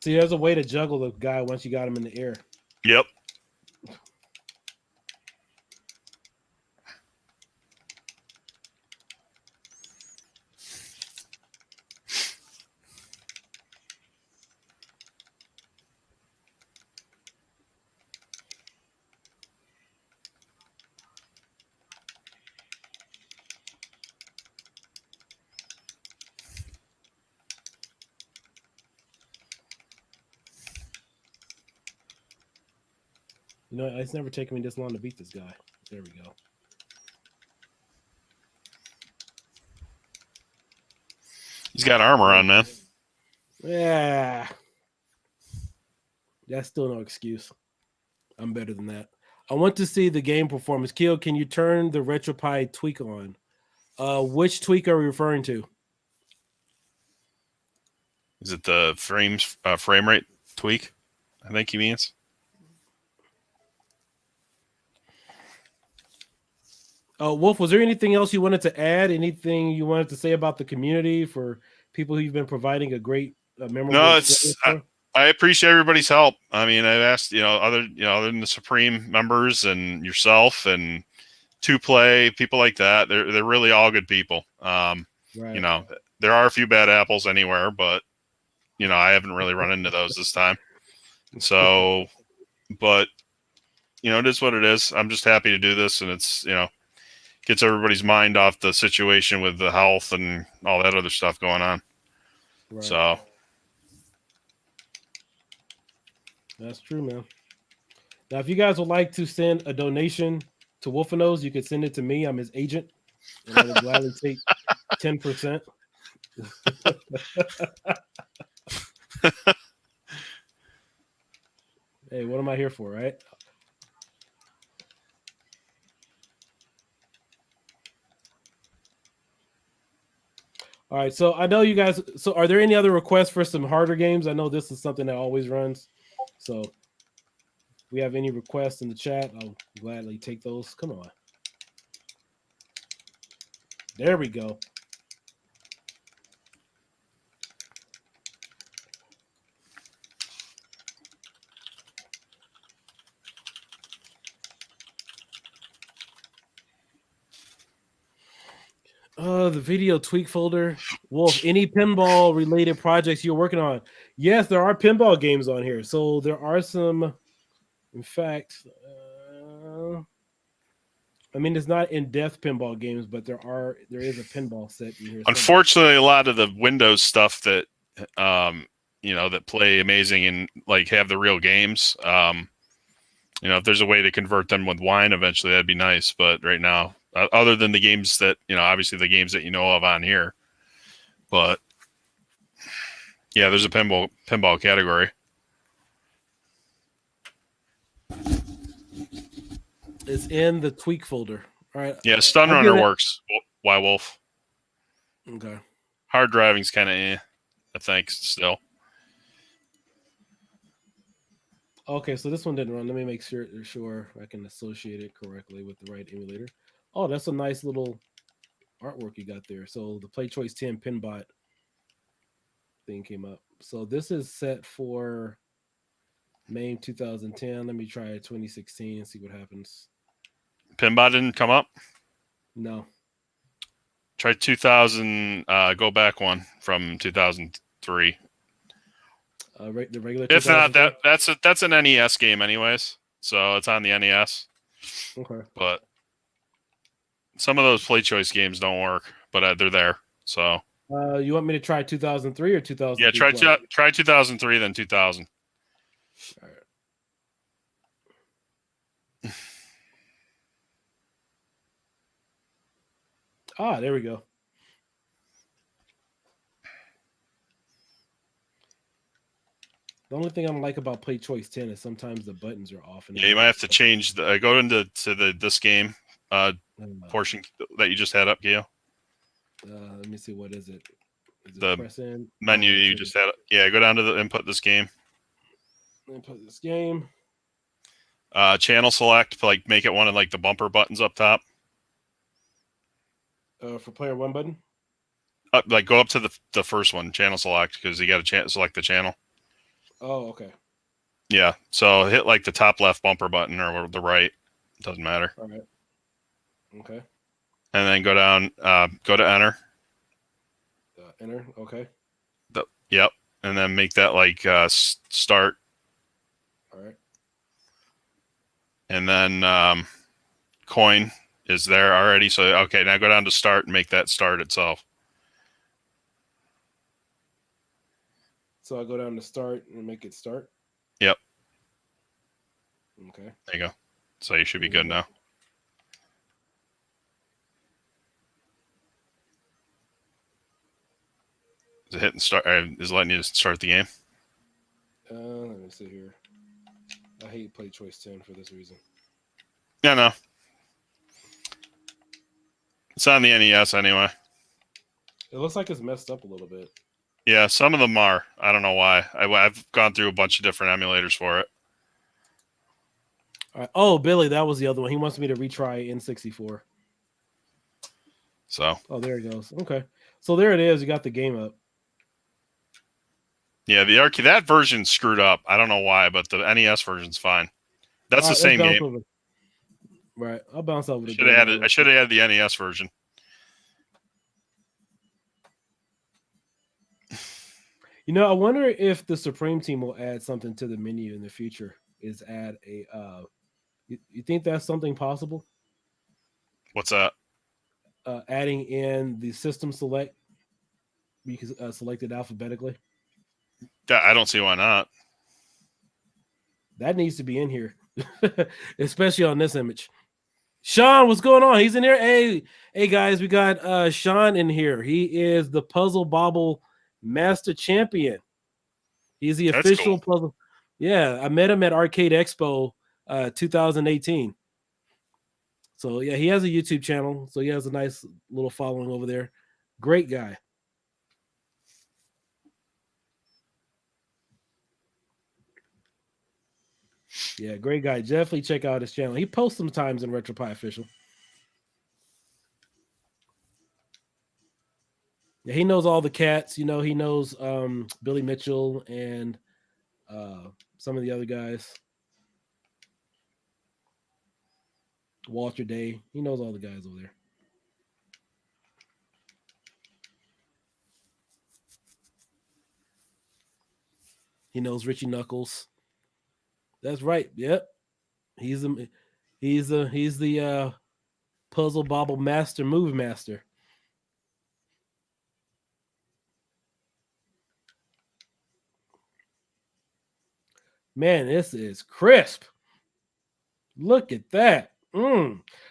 See, there's a way to juggle the guy once you got him in the air. Yep. You know, it's never taken me this long to beat this guy. There we go. got armor on, man. Yeah. That's still no excuse. I'm better than that. I want to see the game performance. Keo, can you turn the Retropie tweak on? Which tweak are we referring to? Is it the frame rate tweak? I think he means. Wolf, was there anything else you wanted to add? Anything you wanted to say about the community for people who've been providing a great, memorable No, experience for? I appreciate everybody's help. I mean, I've asked, other than the Supreme members and yourself and To Play, people like that. They're really all good people. Right. There are a few bad apples anywhere, but I haven't really run into those this time. So, but it is what it is. I'm just happy to do this, and it's gets everybody's mind off the situation with the health and all that other stuff going on. Right. So. That's true, man. Now, if you guys would like to send a donation to Wolfanoz, you can send it to me. I'm his agent, and I will gladly take 10%. Hey, what am I here for, right? All right, so I know you guys. So, are there any other requests for some harder games? I know this is something that always runs. So, if we have any requests in the chat, I'll gladly take those. Come on. There we go. The video tweak folder. Wolf, any pinball related projects you're working on? Yes, there are pinball games on here. So there are some, in fact, I mean, it's not in-depth pinball games, but there is a pinball set in here. Unfortunately, a lot of the Windows stuff that that play amazing and like have the real games. If there's a way to convert them with wine eventually, that'd be nice. But right now, other than the games that obviously the games that you know of on here, but yeah, there's a pinball category. It's in the tweak folder. All right. Yeah, Stun Runner works. Why Wolf? Okay. Hard driving's kind of I think still. Okay, so this one didn't run. Let me make sure I can associate it correctly with the right emulator. Oh, that's a nice little artwork you got there. So the Play Choice 10 Pinbot thing came up. So this is set for May 2010. Let me try 2016 and see what happens. Pinbot didn't come up? No. Try 2000, go back one from 2003. The regular. If not, that's an NES game anyways. So it's on the NES. Okay. But some of those Play Choice games don't work, but they're there. So. You want me to try 2003 or 2000? Yeah, try 2003, then 2000. All right. There we go. The only thing I don't like about Play Choice 10 is sometimes the buttons are off. Yeah, you might have to change go into this game portion that you just had up, Gio. Let me see, what is it? Is it the press in? menu you just had? Yeah, go down to the input this game. Input this game. Channel select, like make it one of like the bumper buttons up top. For player one button. Like go up to the first one, channel select, because you got to select the channel. Oh, okay. Yeah, so hit like the top left bumper button or the right. Doesn't matter. All right. Okay. And then go down, go to enter. Enter. Okay. Yep. And then make that like start. All right. And then coin is there already. So, okay, now go down to start and make that start itself. So I go down to start and make it start? Yep. Okay. There you go. So you should be good now. Is it hitting start? Is it letting you start the game? Let me see here. I hate play choice 10 for this reason. Yeah, no. It's on the NES anyway. It looks like it's messed up a little bit. Yeah, some of them are. I don't know why. I've gone through a bunch of different emulators for it. All right. Oh, Billy, that was the other one. He wants me to retry N64. So. Oh, there it goes. Okay. So there it is. You got the game up. Yeah, the arcade, that version's screwed up. I don't know why, but the NES version's fine. That's the same game. Over. Right. I'll bounce over the game. I should have added the NES version. You know, I wonder if the Supreme team will add something to the menu in the future. Is add a you think that's something possible? What's that? Adding in the system select. You can select it alphabetically. I don't see why not. That needs to be in here, especially on this image. Sean, what's going on? He's in here. Hey guys, we got Sean in here. He is the Puzzle Bobble Master Champion. He's the official puzzle. Yeah, I met him at Arcade Expo 2018. So yeah, he has a YouTube channel. So he has a nice little following over there. Great guy. Yeah, great guy. Definitely check out his channel. He posts sometimes in Retropie Official. Yeah, he knows all the cats. You know, he knows Billy Mitchell and some of the other guys. Walter Day. He knows all the guys over there. He knows Richie Knuckles. That's right. Yep. He's the Puzzle Bobble Master Move Master. Man, this is crisp. Look at that.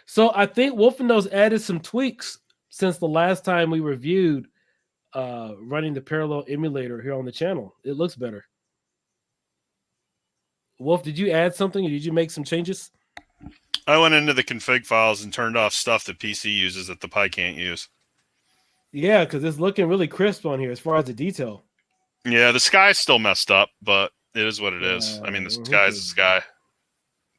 So I think Wolfanoz added some tweaks since the last time we reviewed running the parallel emulator here on the channel. It looks better. Wolf, did you add something or did you make some changes? I went into the config files and turned off stuff that PC uses that the Pi can't use. Yeah, because it's looking really crisp on here as far as the detail. Yeah, the sky's still messed up, but it is what it is. I mean, the sky's the sky.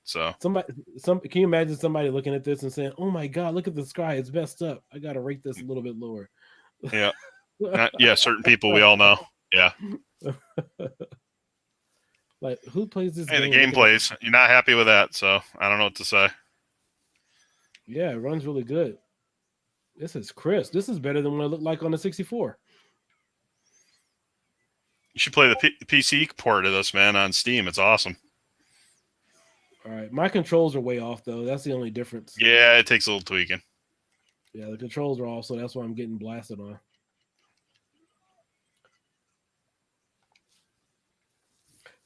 So can you imagine somebody looking at this and saying, "Oh my God, look at the sky! It's messed up. I got to rate this a little bit lower." Yeah, yeah. Certain people we all know. Yeah. Like, who plays this game? Hey, the game plays. You're not happy with that, so I don't know what to say. Yeah, it runs really good. This is crisp. This is better than what it looked like on the 64. You should play the PC port of this, man, on Steam. It's awesome. All right. My controls are way off, though. That's the only difference. Yeah, it takes a little tweaking. Yeah, the controls are off, so that's why I'm getting blasted on.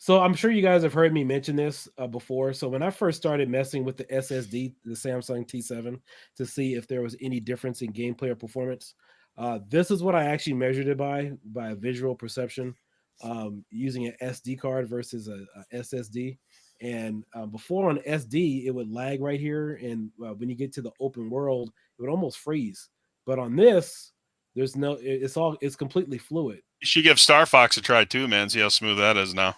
So I'm sure you guys have heard me mention this before. So when I first started messing with the SSD, the Samsung T7, to see if there was any difference in gameplay or performance, this is what I actually measured it by visual perception, using an SD card versus a SSD. And before on SD, it would lag right here. And when you get to the open world, it would almost freeze. But on this, there's no, it's completely fluid. You should give Star Fox a try too, man. See how smooth that is now.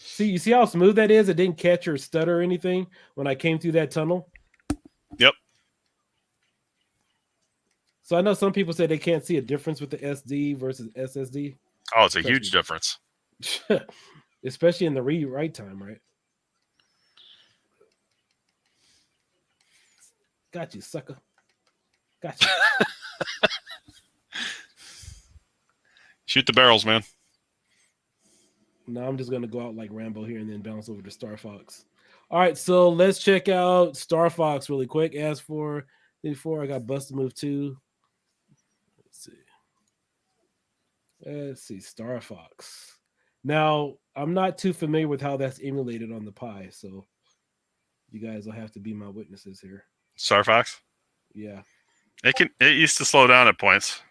See, you see how smooth that is? It didn't catch or stutter or anything when I came through that tunnel. Yep. So I know some people say they can't see a difference with the SD versus SSD. Oh, it's a huge difference. Especially in the read-write time, right? Got you, sucker. Got you. Shoot the barrels, man. No, I'm just going to go out like Rambo here and then bounce over to Star Fox. All right, so let's check out Star Fox really quick. As for before, I got Bust a Move 2. Let's see, Star Fox. Now, I'm not too familiar with how that's emulated on the Pi, so you guys will have to be my witnesses here. Star Fox? Yeah. It used to slow down at points.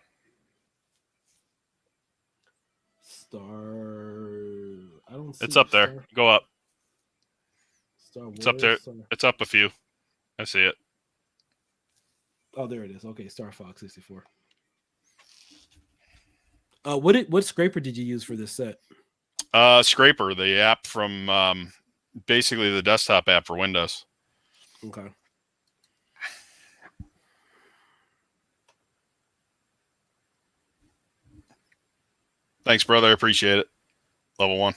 I don't see It's up there. Go up. Star Wars. It's up there. It's up a few. I see it. Oh, there it is. Okay, Star Fox 64. What scraper did you use for this set? Scraper, the app from basically the desktop app for Windows. Okay. Thanks, brother. I appreciate it. Level 1.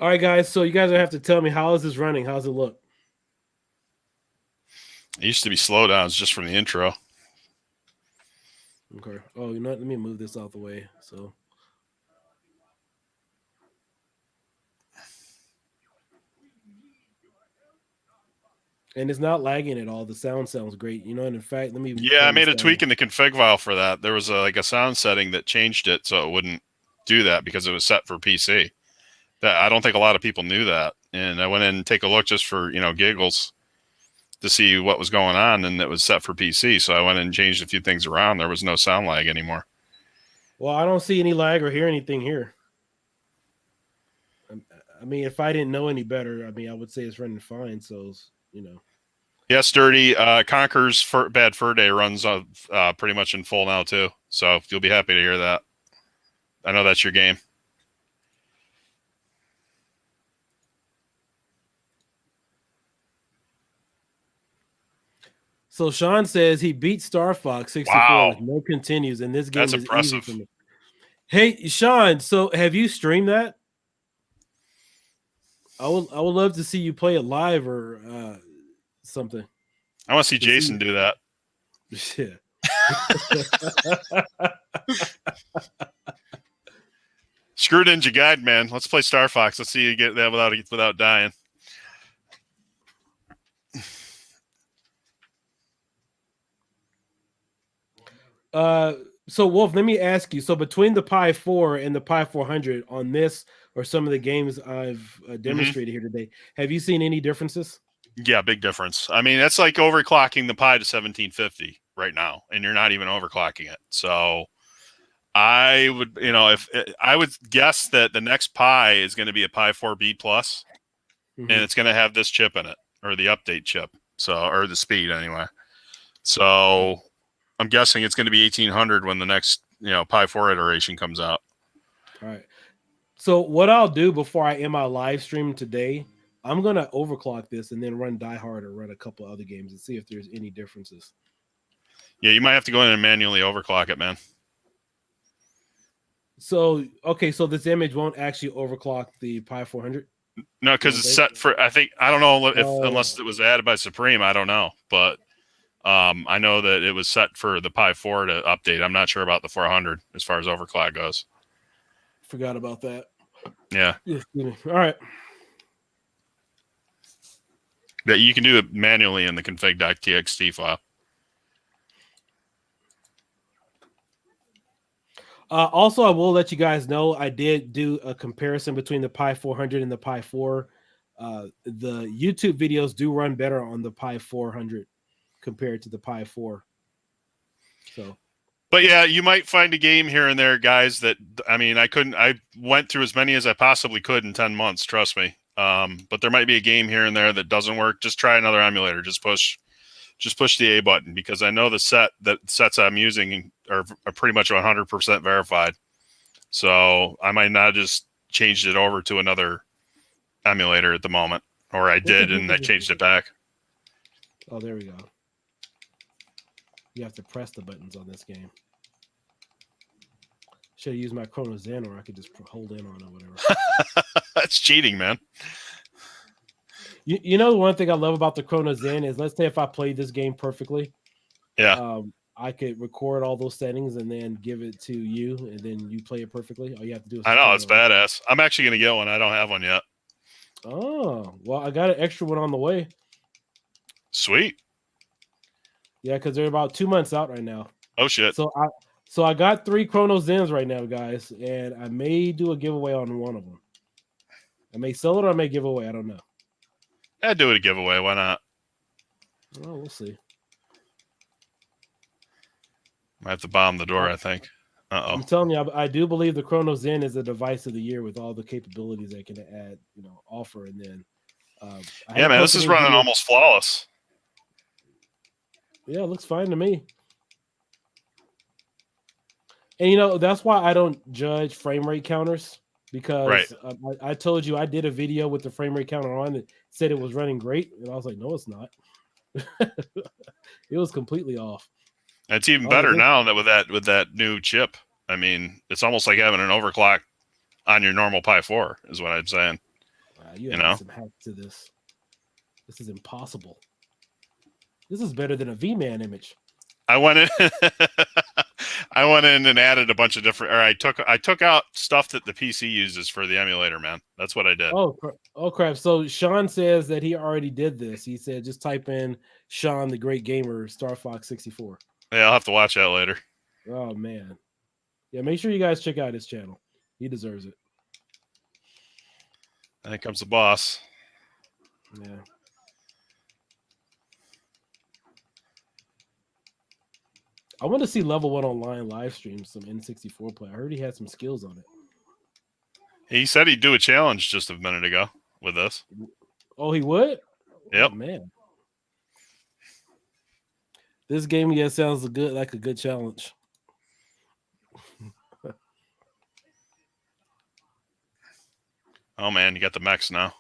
All right, guys. So you guys have to tell me, how is this running? How's it look? It used to be slowdowns just from the intro. Okay. Oh, you know what? Let me move this out the way. So. And it's not lagging at all. The sound sounds great. You know, and in fact, let me. Yeah, I made a tweak in the config file for that. There was like a sound setting that changed it so it wouldn't do that because it was set for PC. That I don't think a lot of people knew that. And I went in and take a look just for, giggles to see what was going on, and it was set for PC. So I went in and changed a few things around. There was no sound lag anymore. Well, I don't see any lag or hear anything here. I mean, if I didn't know any better, I mean, I would say it's running fine. So, Yeah, Sturdy. Conker's Bad Fur Day runs pretty much in full now, too. So you'll be happy to hear that. I know that's your game. So Sean says he beat Star Fox 64 with no continues, and this game is impressive. Easy for me. Hey, Sean, so have you streamed that? I would love to see you play it live or something. I want to see Jason do that. Yeah. Screw Ninja Guide, man. Let's play Star Fox. Let's see you get that without dying. So Wolf, let me ask you. So between the Pi4 and the Pi400 on this or some of the games I've demonstrated here today, have you seen any differences? Yeah, big difference. I mean, that's like overclocking the Pi to 1750 right now, and you're not even overclocking it. So I would, if I would guess that the next Pi is going to be a Pi4B plus, and it's going to have this chip in it, or the update chip, or the speed anyway. So I'm guessing it's going to be 1800 when the next, Pi4 iteration comes out. All right. So what I'll do before I end my live stream today, I'm going to overclock this and then run Die Hard or run a couple other games and see if there's any differences. Yeah, you might have to go in and manually overclock it, man. So, okay, so this image won't actually overclock the Pi400? No, because it's set for, I don't know if unless it was added by Supreme, I don't know. But I know that it was set for the Pi4 to update. I'm not sure about the 400 as far as overclock goes. Forgot about that. Yeah. All right. That you can do it manually in the config.txt file. Also, I will let you guys know I did do a comparison between the Pi400 and the Pi4. The YouTube videos do run better on the Pi400 compared to the Pi4. So, but yeah, you might find a game here and there, guys, that, I went through as many as I possibly could in 10 months, trust me. But there might be a game here and there that doesn't work. Just try another emulator. Just push the A button, because I know the sets I'm using are pretty much 100% verified. So I might not just changed it over to another emulator at the moment, or I did and I changed it back. Oh, there we go. You have to press the buttons on this game. Should have used my Chrono Zen, or I could just hold in on it or whatever. That's cheating, man. You know, one thing I love about the Chrono Zen is, let's say if I played this game perfectly, I could record all those settings and then give it to you, and then you play it perfectly. All you have to do is... I know, it's badass. I'm actually going to get one. I don't have one yet. Oh, well, I got an extra one on the way. Sweet. Yeah, because they're about 2 months out right now. Oh, shit. So I got 3 Chrono Zens right now, guys, and I may do a giveaway on one of them. I may sell it or I may give away. I don't know. I'd do it a giveaway. Why not? Well, we'll see. I have to bomb the door, I think. I'm telling you, I do believe the Chrono Zen is a device of the year with all the capabilities they can add, offer. And then, yeah, man, this is running almost flawless. Yeah, it looks fine to me. And that's why I don't judge frame rate counters, because I told you I did a video with the frame rate counter on that said it was running great, and I was like, no, it's not. It was completely off. It's even better now that with that new chip. I mean, it's almost like having an overclock on your normal Pi4 is what I'm saying. You know, some hacks to this. This is impossible. This is better than a V-Man image. I went in and added a bunch of different. Or I took out stuff that the PC uses for the emulator, man. That's what I did. Oh crap! So Sean says that he already did this. He said just type in Sean the Great Gamer Star Fox 64. Yeah, I'll have to watch that later. Oh man, yeah. Make sure you guys check out his channel. He deserves it. And here comes the boss. Yeah. I want to see Level 1 Online live stream some N64 play. I heard he had some skills on it. He said he'd do a challenge just a minute ago with this. Oh, he would? Yep. Oh, man. This game, sounds like a good challenge. Oh, man, you got the mechs now.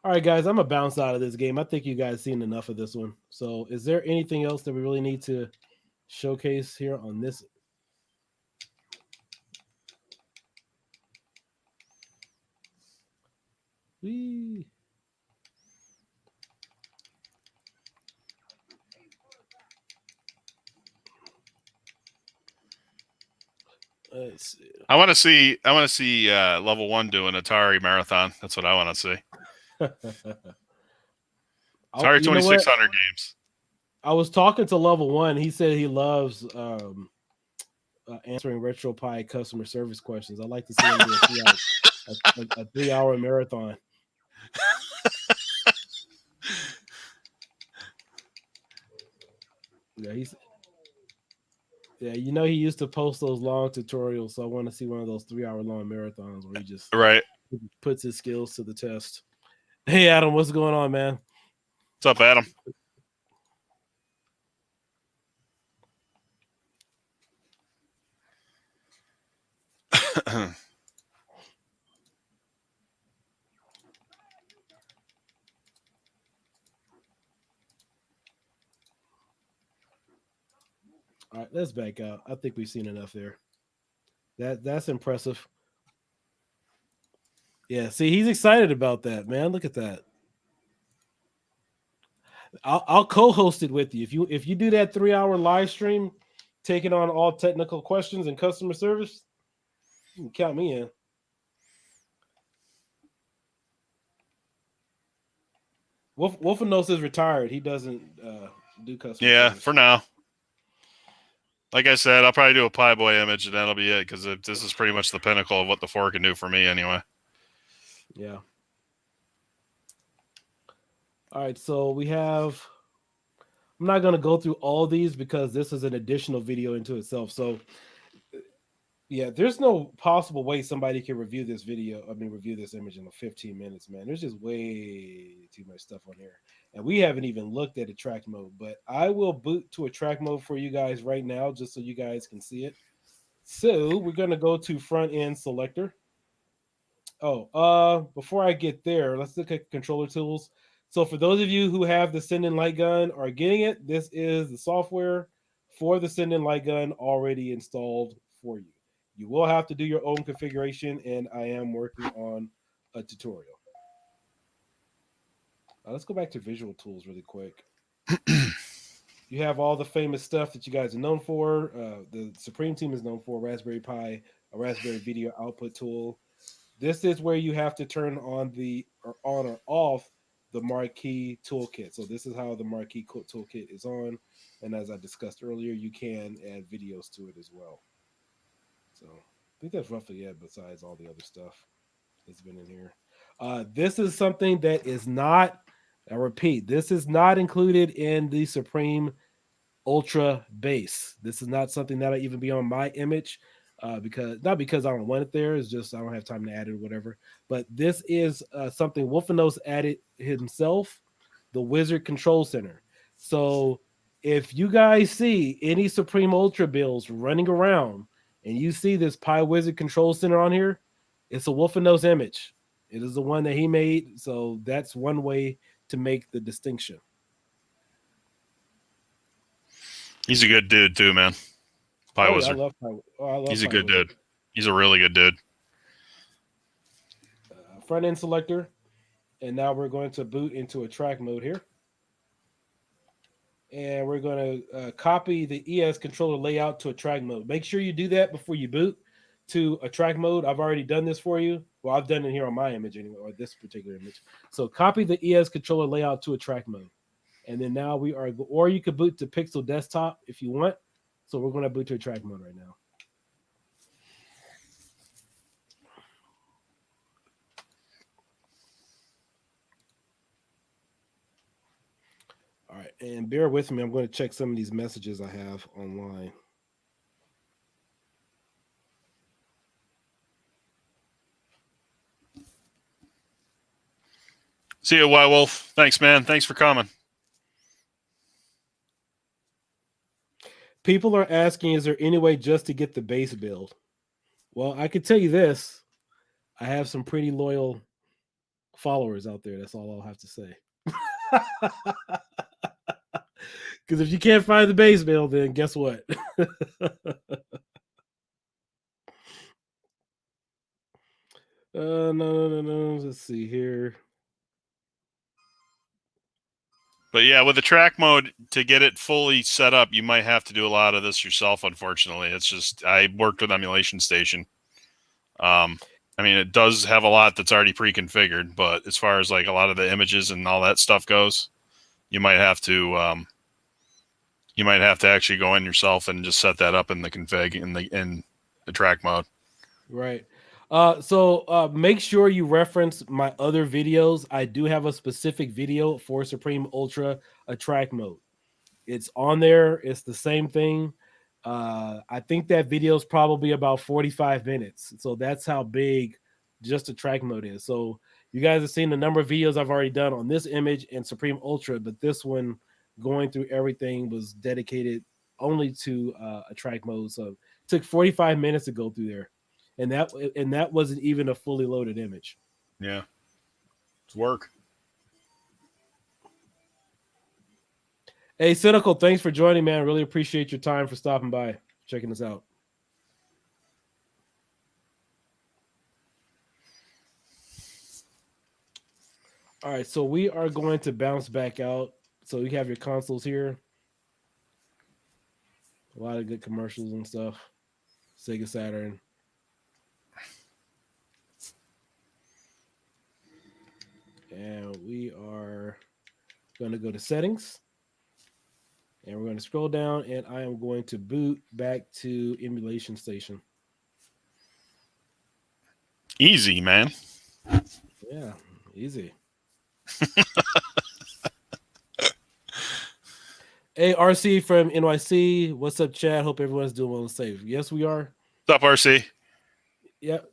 All right, guys, I'm going to bounce out of this game. I think you guys seen enough of this one. So is there anything else that we really need to showcase here on this? Whee. Let's see. I want to see Level 1 do an Atari marathon. That's what I want to see. Atari 2600 games. I was talking to Level 1. He said he loves answering Retropie customer service questions. I'd like to see him do a 3-hour marathon. Yeah, he used to post those long tutorials, so I want to see one of those 3-hour long marathons where he just puts his skills to the test. Hey, Adam, what's going on, man? What's up, Adam? All right, let's back out. I think we've seen enough there. That's impressive. Yeah, see, he's excited about that, man. Look at that. I'll co-host it with you. If you do that 3-hour live stream, taking on all technical questions and customer service, you can count me in. Wolfanoz is retired. He doesn't do customer service. For now. Like I said, I'll probably do a Pi Boy image, and that'll be it, because this is pretty much the pinnacle of what the 4 can do for me anyway. Yeah. All right, so we have... I'm not going to go through all these because this is an additional video into itself. So, yeah, there's no possible way somebody can review this image in 15 minutes, man. There's just way too much stuff on here. And we haven't even looked at attract mode, but I will boot to attract mode for you guys right now just so you guys can see it. So we're going to go to front end selector. Before I get there, let's look at controller tools. So for those of you who have the Send-in Light Gun or getting it, this is the software for the Send-in Light Gun already installed for you. You will have to do your own configuration, and I am working on a tutorial. Let's go back to visual tools really quick. You have all the famous stuff that you guys are known for. The Supreme team is known for Raspberry Pi, a Raspberry video output tool. This is where you have to turn on or off the Marquee toolkit. So this is how the Marquee toolkit is on. And as I discussed earlier, you can add videos to it as well. So I think that's roughly it. Besides all the other stuff that's been in here, this is something that is not. I repeat, this is not included in the Supreme Ultra base. This is not something that'll even be on my image, because not because I don't want it there. It's just I don't have time to add it or whatever. But this is something Wolfanoz added himself, the Wizard Control Center. So if you guys see any Supreme Ultra builds running around and you see this Pi Wizard Control Center on here, it's a Wolfanoz image. It is the one that he made. So that's one way to make the distinction. He's a good dude too, man. Pi Wizard. I love He's a Pi good Wizard. dude. He's a really good dude. Front end selector, and now we're going to boot into a track mode here. And we're going to copy the ES controller layout to a track mode. Make sure you do that before you boot to a track mode. I've already done this for you. Well, I've done it here on my image anyway, or this particular image. So copy the ES controller layout to a track mode. And then now we are, or you could boot to Pixel Desktop if you want. So we're going to boot to a track mode right now. All right, and bear with me. I'm going to check some of these messages I have online. See you, White Wolf. Thanks, man. Thanks for coming. People are asking, is there any way just to get the base build? Well, I can tell you this. I have some pretty loyal followers out there. That's all I'll have to say. Because if you can't find the base build, then guess what? No. Let's see here. But yeah, with the track mode, to get it fully set up, you might have to do a lot of this yourself, unfortunately. It's just, I worked with Emulation Station. I mean, it does have a lot that's already pre-configured, but as far as like a lot of the images and all that stuff goes, you might have to actually go in yourself and just set that up in the config in the track mode. Right. So make sure you reference my other videos. I do have a specific video for Supreme Ultra track mode. It's on there. It's the same thing. I think that video is probably about 45 minutes. So that's how big just the track mode is. So you guys have seen the number of videos I've already done on this image and Supreme Ultra, but this one going through everything was dedicated only to a track mode. So it took 45 minutes to go through there. And that wasn't even a fully loaded image. Yeah. It's work. Hey, Cynical, thanks for joining, man. Really appreciate your time for stopping by, checking us out. All right, so we are going to bounce back out. So you have your consoles here. A lot of good commercials and stuff. Sega Saturn. And we are going to go to settings. And we're going to scroll down, and I am going to boot back to Emulation Station. Easy, man. Yeah, easy. Hey, RC from NYC. What's up, Chad? Hope everyone's doing well and safe. Yes, we are. What's up, RC? Yep.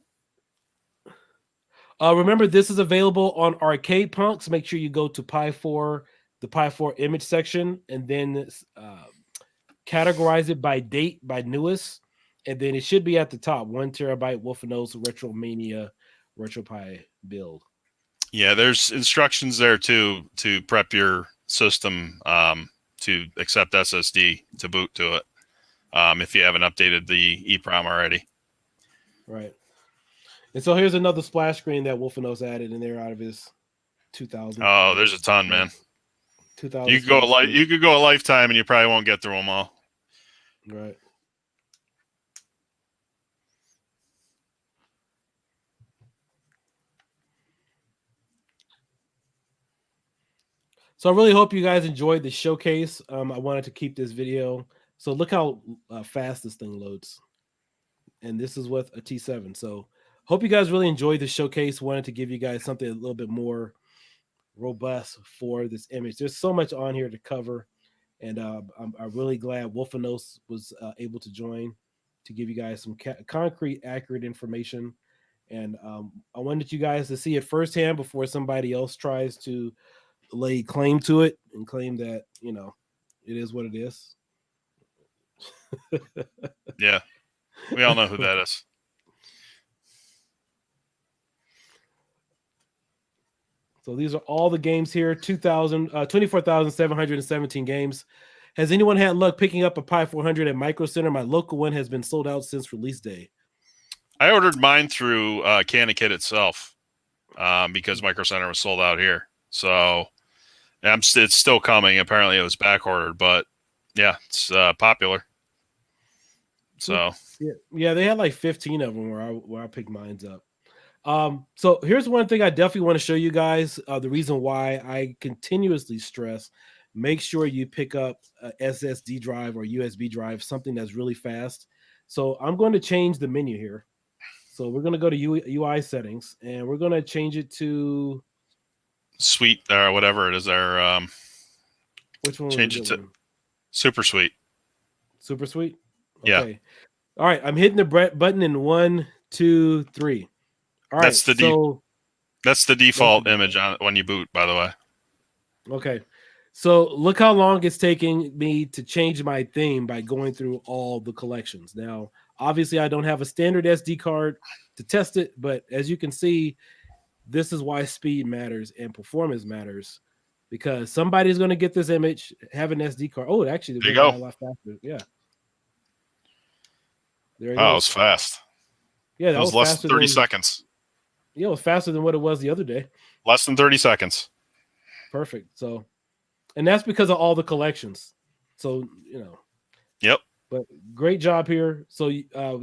Remember, this is available on Arcade Punks. Make sure you go to Pi4, the Pi4 image section, and then categorize it by date, by newest, and then it should be at the top. 1 terabyte Wolfanoz Retromania RetroPie build. Yeah, there's instructions there too to prep your system to accept SSD to boot to it if you haven't updated the EEPROM already. Right. And so here's another splash screen that Wolfanoz added in there out of his 2000. Oh, there's a ton, man. 2000. You could go a lifetime and you probably won't get through them all. Right. So I really hope you guys enjoyed the showcase. I wanted to keep this video. So look how fast this thing loads. and this is with a T7. So hope you guys really enjoyed the showcase. Wanted to give you guys something a little bit more robust for this image. There's so much on here to cover, and I'm really glad Wolfanoz was able to join to give you guys some concrete, accurate information. And I wanted you guys to see it firsthand before somebody else tries to lay claim to it and claim that, you know, it is what it is. Yeah, we all know who that is. So these are all the games here, 24,717 games. Has anyone had luck picking up a Pi400 at Micro Center? My local one has been sold out since release day. I ordered mine through Kiodiekin itself because Micro Center was sold out here. So it's still coming. Apparently it was back ordered, but yeah, it's popular. So yeah, they had like 15 of them where I picked mine up. So here's one thing I definitely want to show you guys. The reason why I continuously stress, make sure you pick up a SSD drive or USB drive, something that's really fast. So I'm going to change the menu here. So we're going to go to UI settings, and we're going to change it to Sweet or whatever it is there. Which one? Change it to Super Sweet. Super Sweet? Okay. Yeah. All right, I'm hitting the button in 1, 2, 3. All right, that's the default image on when you boot, by the way. Okay. So look how long it's taking me to change my theme by going through all the collections. Now, obviously, I don't have a standard SD card to test it, but as you can see, this is why speed matters and performance matters, because somebody's going to get this image, have an SD card. Oh, actually, there you go. A lot faster. Yeah. There it is. It was fast. Yeah, that was less than 30 seconds. Yeah, it was faster than what it was the other day. Less than 30 seconds. Perfect. So, and that's because of all the collections. So, you know. Yep. But great job here. So,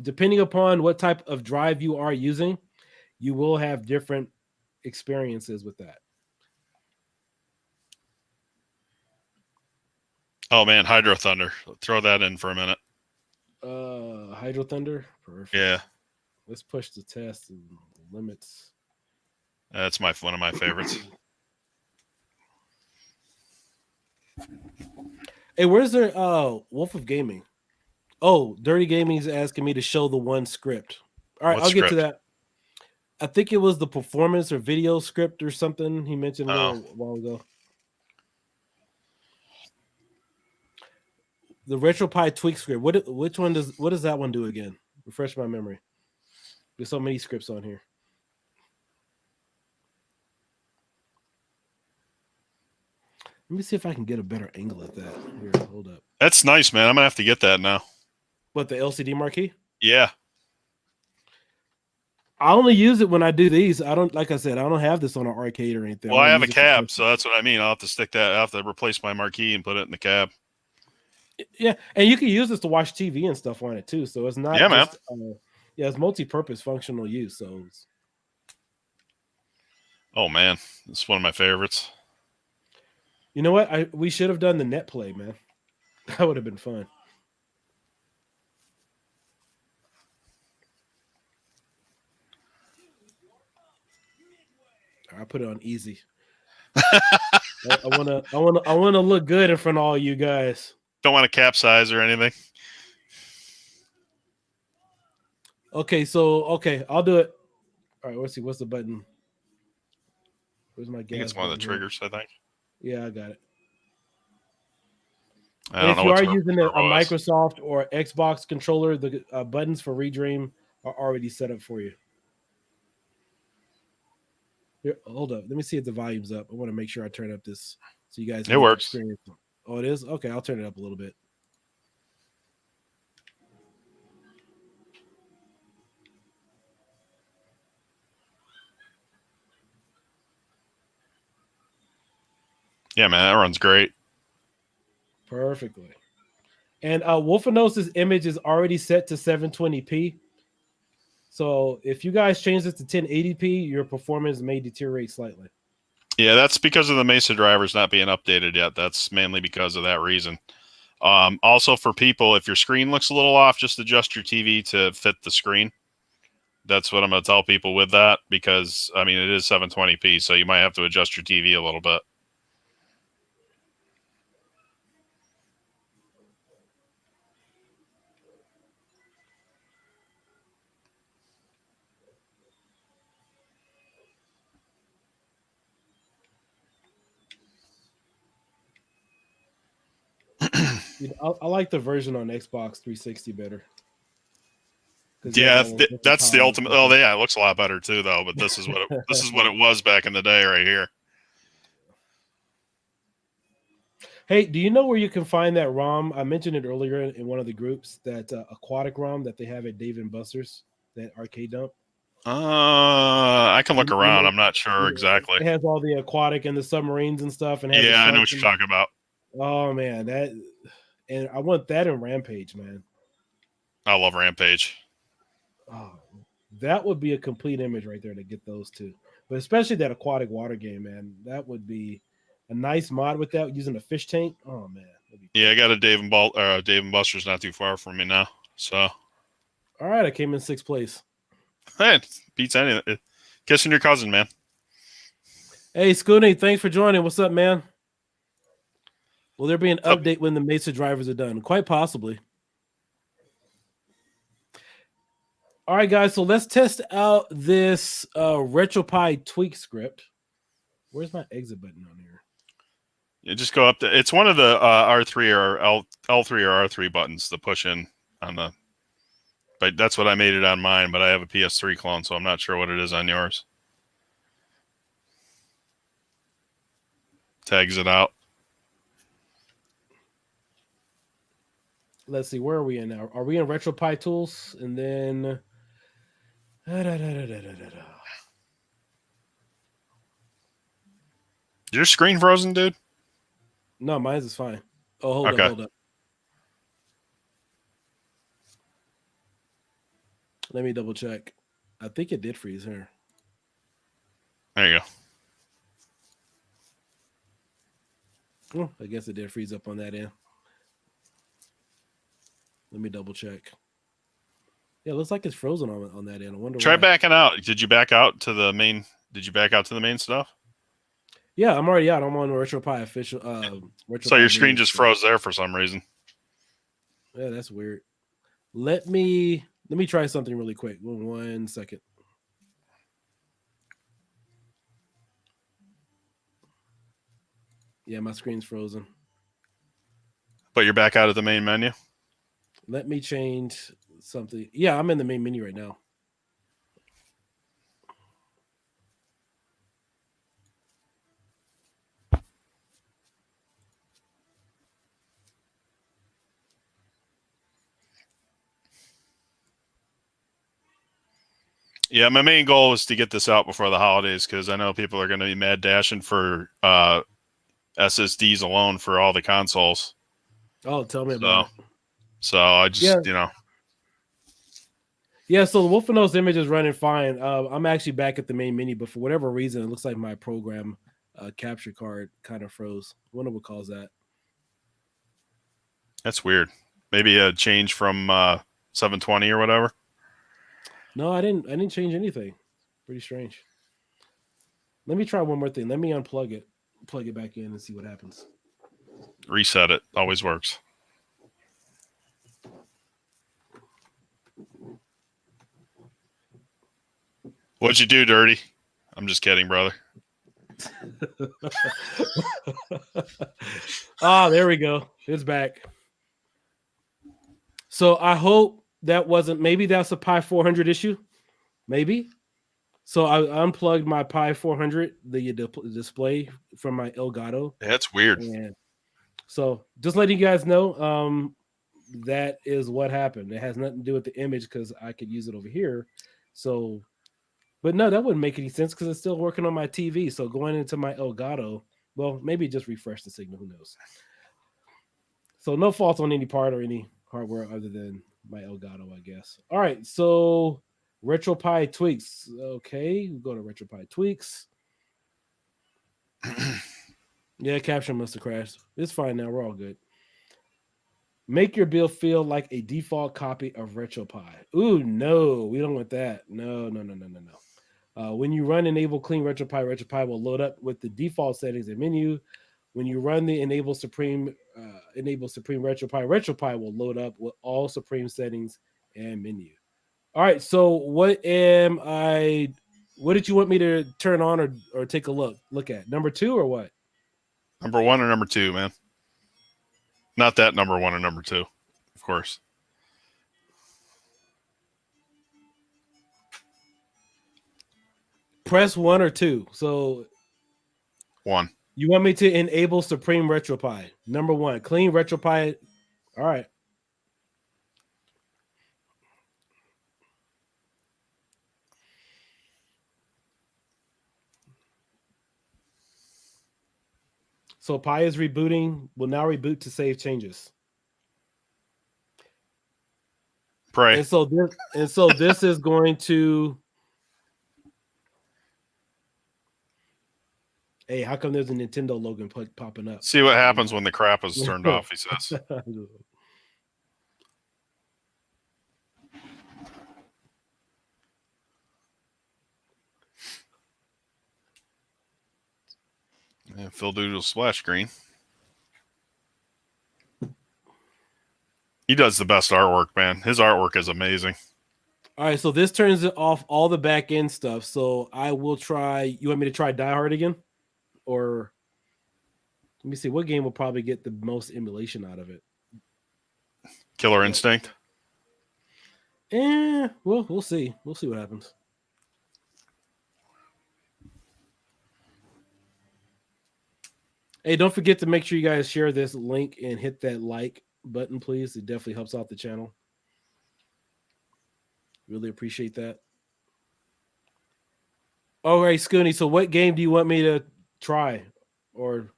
depending upon what type of drive you are using, you will have different experiences with that. Oh man, Hydro Thunder. Throw that in for a minute. Hydro Thunder. Perfect. Yeah. Let's push the test and limits. That's one of my favorites. Hey, where's their Wolf of Gaming? Oh, Dirty Gaming's asking me to show the one script. All right, I'll get to that. I think it was the performance or video script or something he mentioned a little while ago. The RetroPie tweak script. What does that one do again? Refresh my memory. There's so many scripts on here. Let me see if I can get a better angle at that. Here, hold up. That's nice, man. I'm gonna have to get that now. What, the LCD marquee? Yeah. I only use it when I do these. I don't, like I said, I don't have this on an arcade or anything. Well, I have a cab, so that's what I mean. I'll have to stick that. I'll have to replace my marquee and put it in the cab. Yeah, and you can use this to watch TV and stuff on it too. So it's not. Yeah, just, man. It's multi-purpose functional use. So. Oh man, it's one of my favorites. You know what? We should have done the net play, man. That would have been fun. I put it on easy. I want to look good in front of all you guys. Don't want to capsize or anything. Okay, I'll do it. All right, let's see. What's the button? Where's my gas? I think it's one of the triggers, I think. Yeah, I got it. If you are using a Microsoft or Xbox controller, the buttons for Redream are already set up for you. Here, hold up. Let me see if the volume's up. I want to make sure I turn up this so you guys. It works. Experience. Oh, it is? Okay, I'll turn it up a little bit. Yeah, man, that runs great. Perfectly. And Wolfanoz's image is already set to 720p. So if you guys change this to 1080p, your performance may deteriorate slightly. Yeah, that's because of the Mesa drivers not being updated yet. That's mainly because of that reason. Also for people, if your screen looks a little off, just adjust your TV to fit the screen. That's what I'm going to tell people with that, because I mean, it is 720p, so you might have to adjust your TV a little bit. I like the version on Xbox 360 better. Yeah, that's the ultimate. Oh, yeah, it looks a lot better too, though. But this is what this is what it was back in the day, right here. Hey, do you know where you can find that ROM? I mentioned it earlier in one of the groups, that aquatic ROM that they have at Dave and Buster's, that arcade dump. I can look around. I'm not sure exactly. It has all the aquatic and the submarines and stuff. And has yeah, I know what you're talking about. Oh man, and I want that in Rampage, man. I love Rampage. Oh, that would be a complete image right there to get those two. But especially that aquatic water game, man. That would be a nice mod with that, using a fish tank. Oh man. Yeah, I got a Dave and Buster's not too far from me now. So all right, I came in 6th place. Hey, beats anything. Kissing your cousin, man. Hey, Scooney, thanks for joining. What's up, man? Will there be an update when the Mesa drivers are done? Quite possibly. All right, guys, so let's test out this Retropie tweak script. Where's my exit button on here? You just go up to, it's one of the R3 or L3 or R3 buttons to push in on the, but that's what I made it on mine, but I have a PS3 clone, so I'm not sure what it is on yours. Tags it out. Let's see, where are we in now? Are we in Retropie tools? And then Your screen frozen, dude? No, mine's is fine. Oh, hold up. Let me double check. I think it did freeze here. There you go. I guess it did freeze up on that end. Let me double check. Yeah, it looks like it's frozen on that end. I wonder. Try backing out. Did you back out to the main? Did you back out to the main stuff? Yeah, I'm already out. I'm on Retropie official. Retropie so your screen just froze there for some reason. Yeah, that's weird. Let me try something really quick. 1 second. Yeah, my screen's frozen. But you're back out of the main menu? Let me change something. Yeah, I'm in the main menu right now. Yeah, my main goal is to get this out before the holidays, because I know people are going to be mad dashing for SSDs alone for all the consoles. Oh, tell me about it. So I just, you know. Yeah, so the Wolfanoz image is running fine. I'm actually back at the main menu, but for whatever reason, it looks like my program capture card kind of froze. I wonder what caused that. That's weird. Maybe a change from 720 or whatever. No, I didn't change anything. Pretty strange. Let me try one more thing. Let me unplug it, plug it back in, and see what happens. Reset it. Always works. What'd you do, Dirty? I'm just kidding, brother. There we go. It's back. So I hope that wasn't, maybe that's a Pi400 issue. Maybe. So I unplugged my Pi400, the display from my Elgato. That's weird. And so just letting you guys know, that is what happened. It has nothing to do with the image because I could use it over here. So, but no, that wouldn't make any sense because it's still working on my TV. So going into my Elgato, well, maybe just refresh the signal. Who knows? So no fault on any part or any hardware other than my Elgato, I guess. All right, so Retropie tweaks. Okay, we go to Retropie tweaks. Yeah, caption must have crashed. It's fine now. We're all good. Make your build feel like a default copy of Retropie. Ooh, no, we don't want that. No. When you run enable clean Retropie, Retropie will load up with the default settings and menu. When you run the enable Supreme Retropie, Retropie will load up with all Supreme settings and menu. All right, so what did you want me to turn on or take a look at? Number 2 or what? Number 1 or number 2, man? Not that number 1 or number 2, of course. Press 1 or 2. So 1. You want me to enable Supreme Retropie? Number 1, clean Retropie. All right. So Pi is rebooting. Will now reboot to save changes. Pray. And so this is going to. Hey, how come there's a Nintendo logo popping up? See what happens when the crap is turned off, he says. Yeah, Phil Doodle's splash screen. He does the best artwork, man. His artwork is amazing. All right, so this turns off all the back end stuff. So I will try. You want me to try Die Hard again? Or let me see. What game will probably get the most emulation out of it? Killer Instinct? Well, we'll see. We'll see what happens. Hey, don't forget to make sure you guys share this link and hit that like button, please. It definitely helps out the channel. Really appreciate that. All right, Scooney. So what game do you want me to try? Or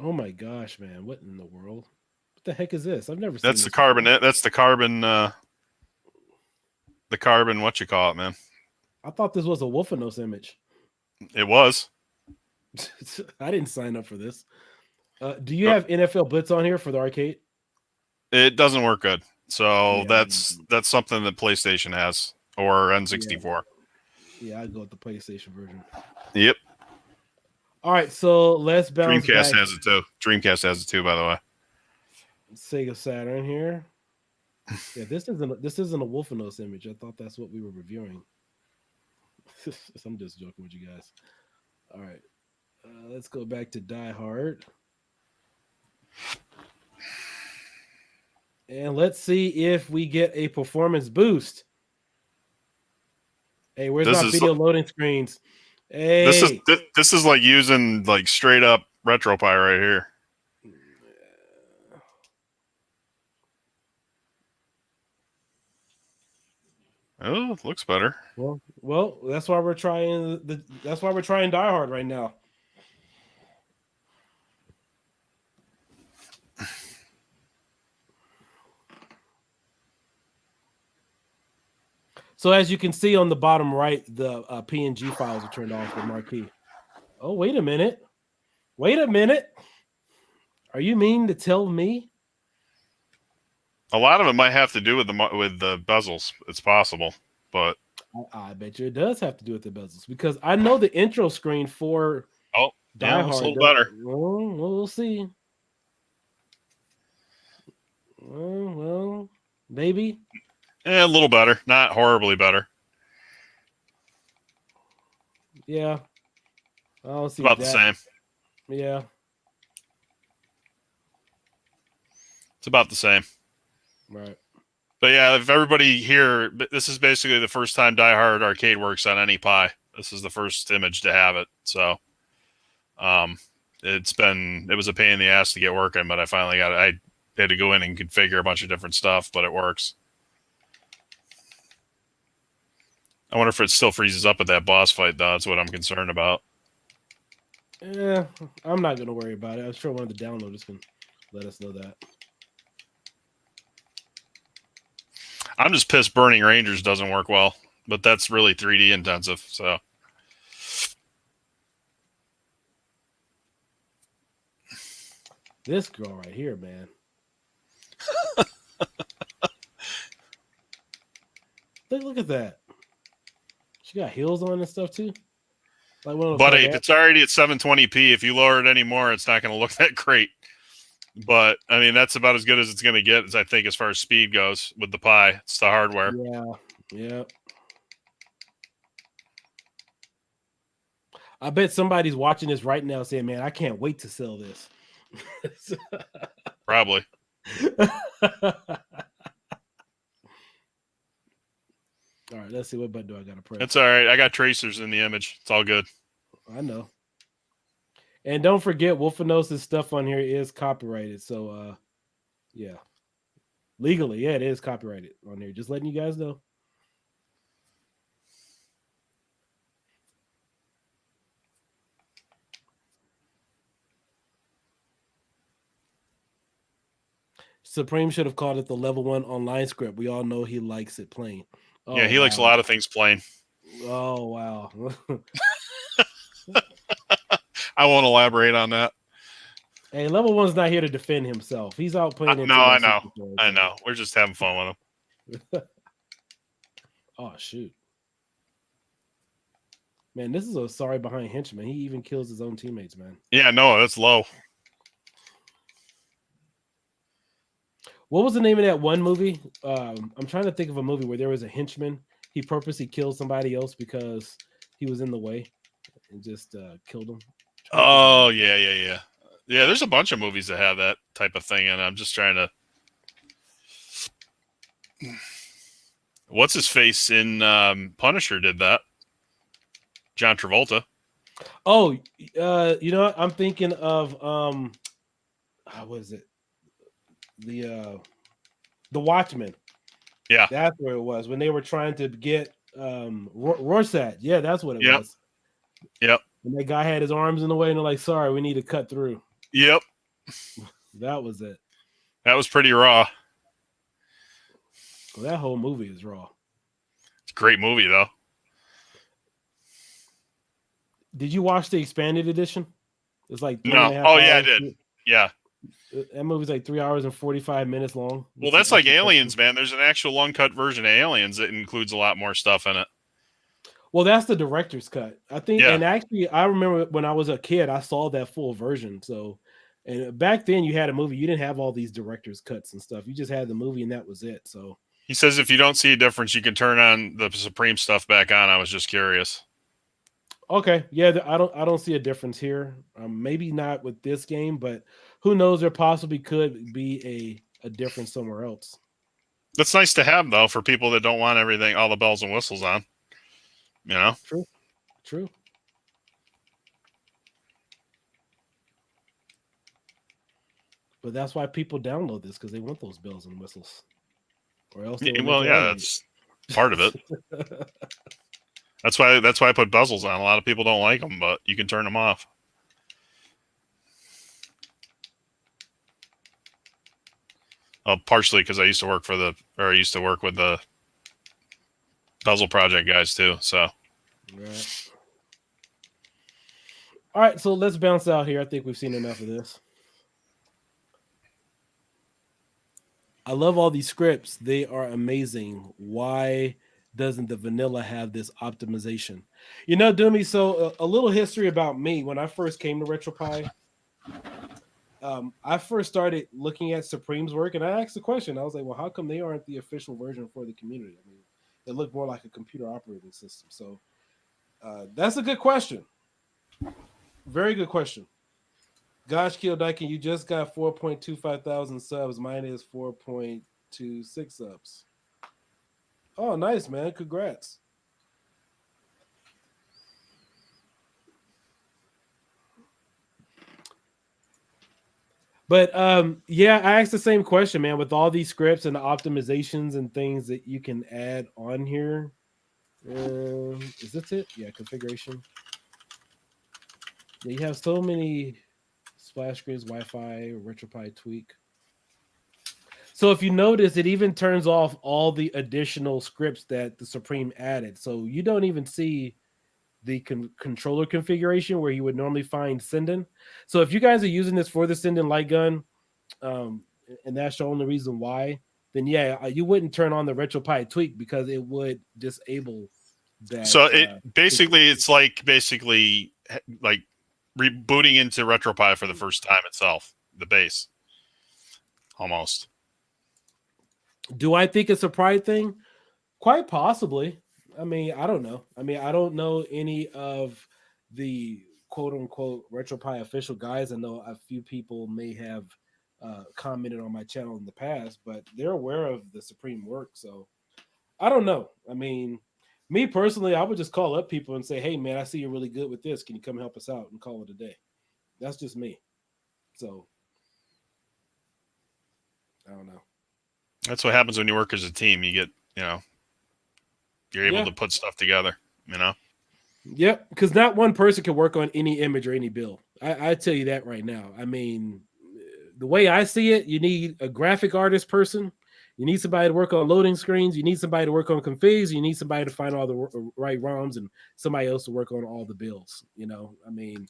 oh my gosh, man. What in the world? What the heck is this? I've never seen That's this the carbon. before. That's the carbon, what you call it, man. I thought this was a Wolfanoz image. It was. I didn't sign up for this. Do you have NFL Blitz on here for the arcade? It doesn't work good. So Yeah, that's something that PlayStation has or N64. Yeah, I'd go with the PlayStation version. Yep. All right, so let's bounce Dreamcast back. has it too. Dreamcast has it too, by the way. Sega Saturn here. Yeah, this isn't a Wolfanoz image. I thought that's what we were reviewing. I'm just joking with you guys. All right, let's go back to Die Hard. And let's see if we get a performance boost. Hey, where's my video loading screens? Hey, this is like using like straight up Retropie right here. Oh, looks better. Well, that's why we're trying Die Hard right now. So as you can see on the bottom right, the PNG files are turned off with Marquee. Oh, wait a minute. Are you mean to tell me? A lot of it might have to do with the bezels. It's possible, but I bet you it does have to do with the bezels because I know the intro screen for Die Hard looks a little better. We'll see. Well, maybe. A little better, not horribly better. Yeah, I don't see about the same. Yeah, it's about the same. Right. But yeah, if everybody here, this is basically the first time Die Hard Arcade works on any Pi. This is the first image to have it. So, it was a pain in the ass to get working, but I finally got it. I had to go in and configure a bunch of different stuff, but it works. I wonder if it still freezes up at that boss fight, though. That's what I'm concerned about. Yeah, I'm not going to worry about it. I'm sure one of the downloaders can let us know that. I'm just pissed Burning Rangers doesn't work well, but that's really 3D intensive, so. This girl right here, man. Look at that. She got heels on and stuff too. Like one of those. But if it's already at 720p, if you lower it anymore, it's not going to look that great. But I mean, that's about as good as it's going to get, as I think, as far as speed goes with the Pi. It's the hardware. Yeah. I bet somebody's watching this right now saying, "Man, I can't wait to sell this." Probably. All right, let's see, what button do I got to press? It's all right. I got tracers in the image. It's all good. I know. And don't forget, Wolfanoz's stuff on here is copyrighted. So, yeah. Legally, yeah, it is copyrighted on here. Just letting you guys know. Supreme should have called it the level 1 online script. We all know he likes it plain. Oh, yeah, he likes a lot of things plain. Oh, wow. I won't elaborate on that. Hey, level 1's not here to defend himself. He's out playing. No, I know. I know. We're just having fun with him. Oh, shoot. Man, this is a sorry behind henchman. He even kills his own teammates, man. Yeah, no, that's low. What was the name of that one movie? I'm trying to think of a movie where there was a henchman. He purposely killed somebody else because he was in the way and just killed him. Oh, yeah. Yeah, there's a bunch of movies that have that type of thing, and I'm just trying to... What's his face in Punisher did that? John Travolta. Oh, you know what? I'm thinking of what is it? The Watchmen. Yeah, that's where it was when they were trying to get Rorschach. Yeah, that's what it was. Yep. And that guy had his arms in the way, and they're like, "Sorry, we need to cut through." Yep. That was it. That was pretty raw. Well, that whole movie is raw. It's a great movie, though. Did you watch the expanded edition? It's like no. Oh, yeah, I did. Yeah. That movie's like 3 hours and 45 minutes long. Well, that's like Aliens, man. There's an actual uncut version of Aliens that includes a lot more stuff in it. Well, that's the director's cut, I think. Yeah. And actually, I remember when I was a kid, I saw that full version. So, and back then, you had a movie. You didn't have all these director's cuts and stuff. You just had the movie, and that was it. So he says if you don't see a difference, you can turn on the Supreme stuff back on. I was just curious. Okay, yeah, I don't see a difference here. Maybe not with this game, but who knows? There possibly could be a difference somewhere else. That's nice to have, though, for people that don't want everything, all the bells and whistles on. You know? True. But that's why people download this, because they want those bells and whistles. Or else that's part of it. That's why I put bezels on. A lot of people don't like them, but you can turn them off. Well, partially because I used to work with the Bezel Project guys too. So, right. All right, so let's bounce out here. I think we've seen enough of this. I love all these scripts. They are amazing. Why doesn't the vanilla have this optimization? You know, Doomy, so a little history about me. When I first came to Retropie, I first started looking at Supreme's work, and I asked the question. I was like, well, how come they aren't the official version for the community? I mean, it looked more like a computer operating system. So that's a good question. Very good question. Gosh, Kiodiekin, you just got 4.25 thousand subs. Mine is 4.26 subs. Oh, nice, man. Congrats. But yeah, I asked the same question, man, with all these scripts and the optimizations and things that you can add on here. Is this it? Yeah, configuration. Yeah, you have so many splash screens, Wi-Fi, Retropie tweak. So if you notice, it even turns off all the additional scripts that the Supreme added. So you don't even see the controller configuration where you would normally find sending. So if you guys are using this for the sending light gun, and that's the only reason why, then yeah, you wouldn't turn on the RetroPie tweak because it would disable that. So it's like rebooting into RetroPie for the first time itself, the base, almost. Do I think it's a pride thing? Quite possibly. I mean, I don't know. I mean, I don't know any of the quote unquote RetroPie official guys. I know a few people may have commented on my channel in the past, but they're aware of the Supreme work. So I don't know. I mean, me personally, I would just call up people and say, "Hey, man, I see you're really good with this. Can you come help us out?" and call it a day. That's just me. So I don't know. That's what happens when you work as a team. You get, you're able to put stuff together, Yep, because not one person can work on any image or any build. I tell you that right now. I mean, the way I see it, you need a graphic artist person. You need somebody to work on loading screens. You need somebody to work on configs. You need somebody to find all the right ROMs and somebody else to work on all the builds. I mean,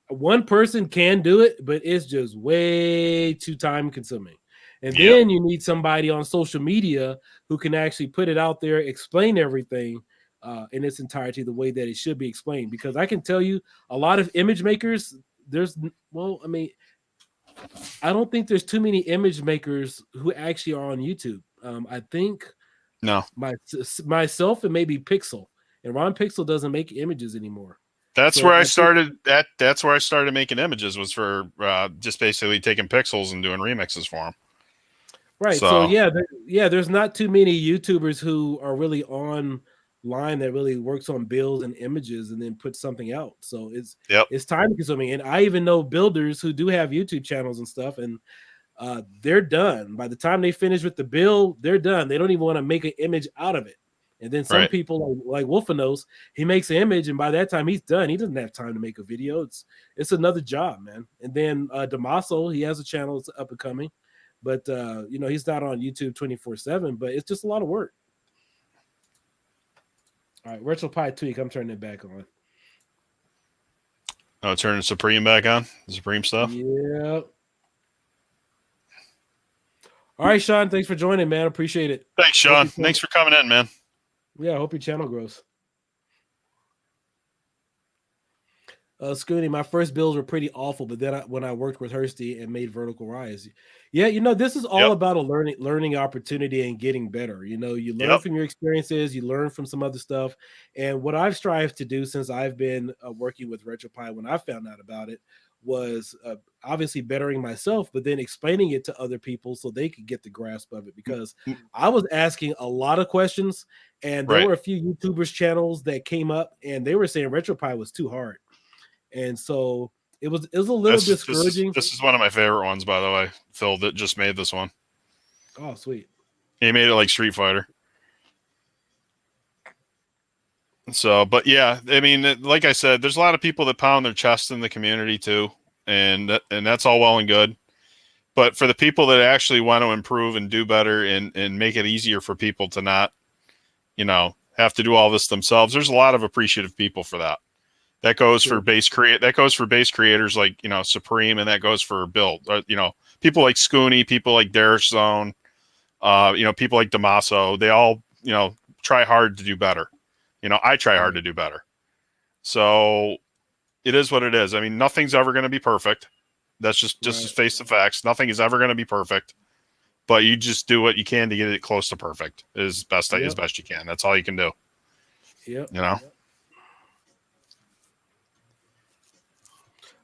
one person can do it, but it's just way too time consuming. And then you need somebody on social media who can actually put it out there, explain everything in its entirety the way that it should be explained. Because I can tell you, a lot of image makers, I don't think there's too many image makers who actually are on YouTube. I think myself and maybe Pixel, and Ron Pixel doesn't make images anymore. That's where I started. That's where I started making images, was for just basically taking pixels and doing remixes for them. Right. So there's not too many YouTubers who are really online that really works on builds and images and then puts something out. So it's time consuming. And I even know builders who do have YouTube channels and stuff, and they're done. By the time they finish with the build, they're done. They don't even want to make an image out of it. And then some people like Wolfanoz, he makes an image, and by that time he's done. He doesn't have time to make a video. It's another job, man. And then Damaso, he has a channel that's up and coming, but he's not on YouTube 24/7. But it's just a lot of work. All right, RetroPie tweak. I'm turning it back on. Oh, turning Supreme back on? The Supreme stuff? Yeah. All right, Sean. Thanks for joining, man. Appreciate it. Thanks, Sean. Thanks for coming in, man. Yeah, I hope your channel grows. Scooney, my first builds were pretty awful, but then when I worked with Hursty and made Vertical Rise, this is all about a learning opportunity and getting better. You learn from your experiences, you learn from some other stuff, and what I've strived to do since I've been working with RetroPie when I found out about it was obviously bettering myself, but then explaining it to other people so they could get the grasp of it, because I was asking a lot of questions, and there were a few YouTubers channels that came up and they were saying RetroPie was too hard. And so it was a little discouraging. This is one of my favorite ones, by the way. Phil that just made this one. Oh, sweet. He made it like Street Fighter. So, but yeah, I mean, like I said, there's a lot of people that pound their chest in the community too, and that's all well and good. But for the people that actually want to improve and do better and make it easier for people to not, have to do all this themselves, there's a lot of appreciative people for that. That goes for base creators like, Supreme, and that goes for build. People like Scooney, people like Darish Zone, people like Damaso. They all, try hard to do better. I try hard to do better. So it is what it is. I mean, nothing's ever going to be perfect. That's just face the facts. Nothing is ever going to be perfect, but you just do what you can to get it close to perfect as best you can. That's all you can do. Yep.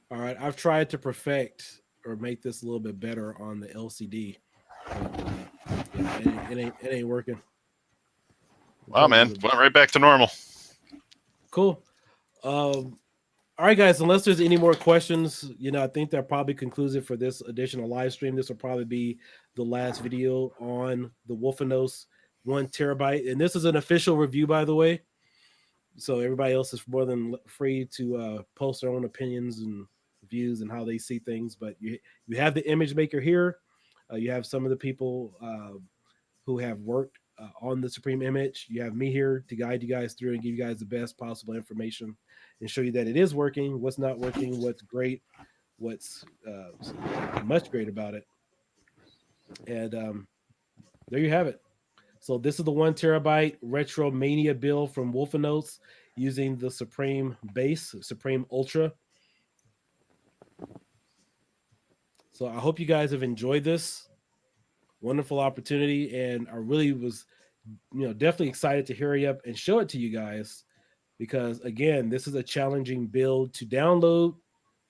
All right, I've tried to perfect or make this a little bit better on the LCD. It ain't working. Wow, man, went right back to normal. Cool. All right, guys. Unless there's any more questions, I think that probably concludes it for this additional live stream. This will probably be the last video on the Wolfanoz 1 terabyte, and this is an official review, by the way. So everybody else is more than free to post their own opinions and views and how they see things. But you have the image maker here. You have some of the people who have worked on the Supreme image. You have me here to guide you guys through and give you guys the best possible information and show you that it is working, what's not working, what's great, what's much great about it. And there you have it. So this is the 1 terabyte Retromania build from Wolfanoz using the Supreme base, Supreme Ultra. So I hope you guys have enjoyed this wonderful opportunity, and I really was, definitely excited to hurry up and show it to you guys, because again, this is a challenging build to download,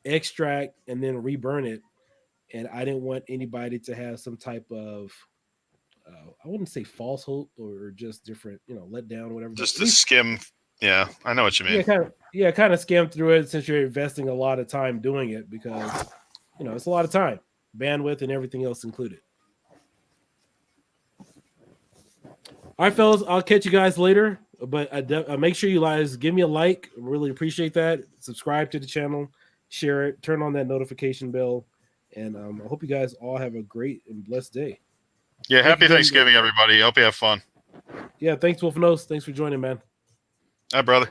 extract, and then reburn it. And I didn't want anybody to have some type of I wouldn't say false hope or just different, let down, whatever. Just to skim. Yeah, I know what you mean. Kind of skim through it, since you're investing a lot of time doing it, because it's a lot of time, bandwidth, and everything else included. All right, fellas, I'll catch you guys later. But make sure you guys give me a like. I really appreciate that. Subscribe to the channel, share it, turn on that notification bell, and I hope you guys all have a great and blessed day. Yeah, happy Thanksgiving, everybody. Hope you have fun. Yeah, thanks, Wolfanoz. Thanks for joining, man. Hi, brother.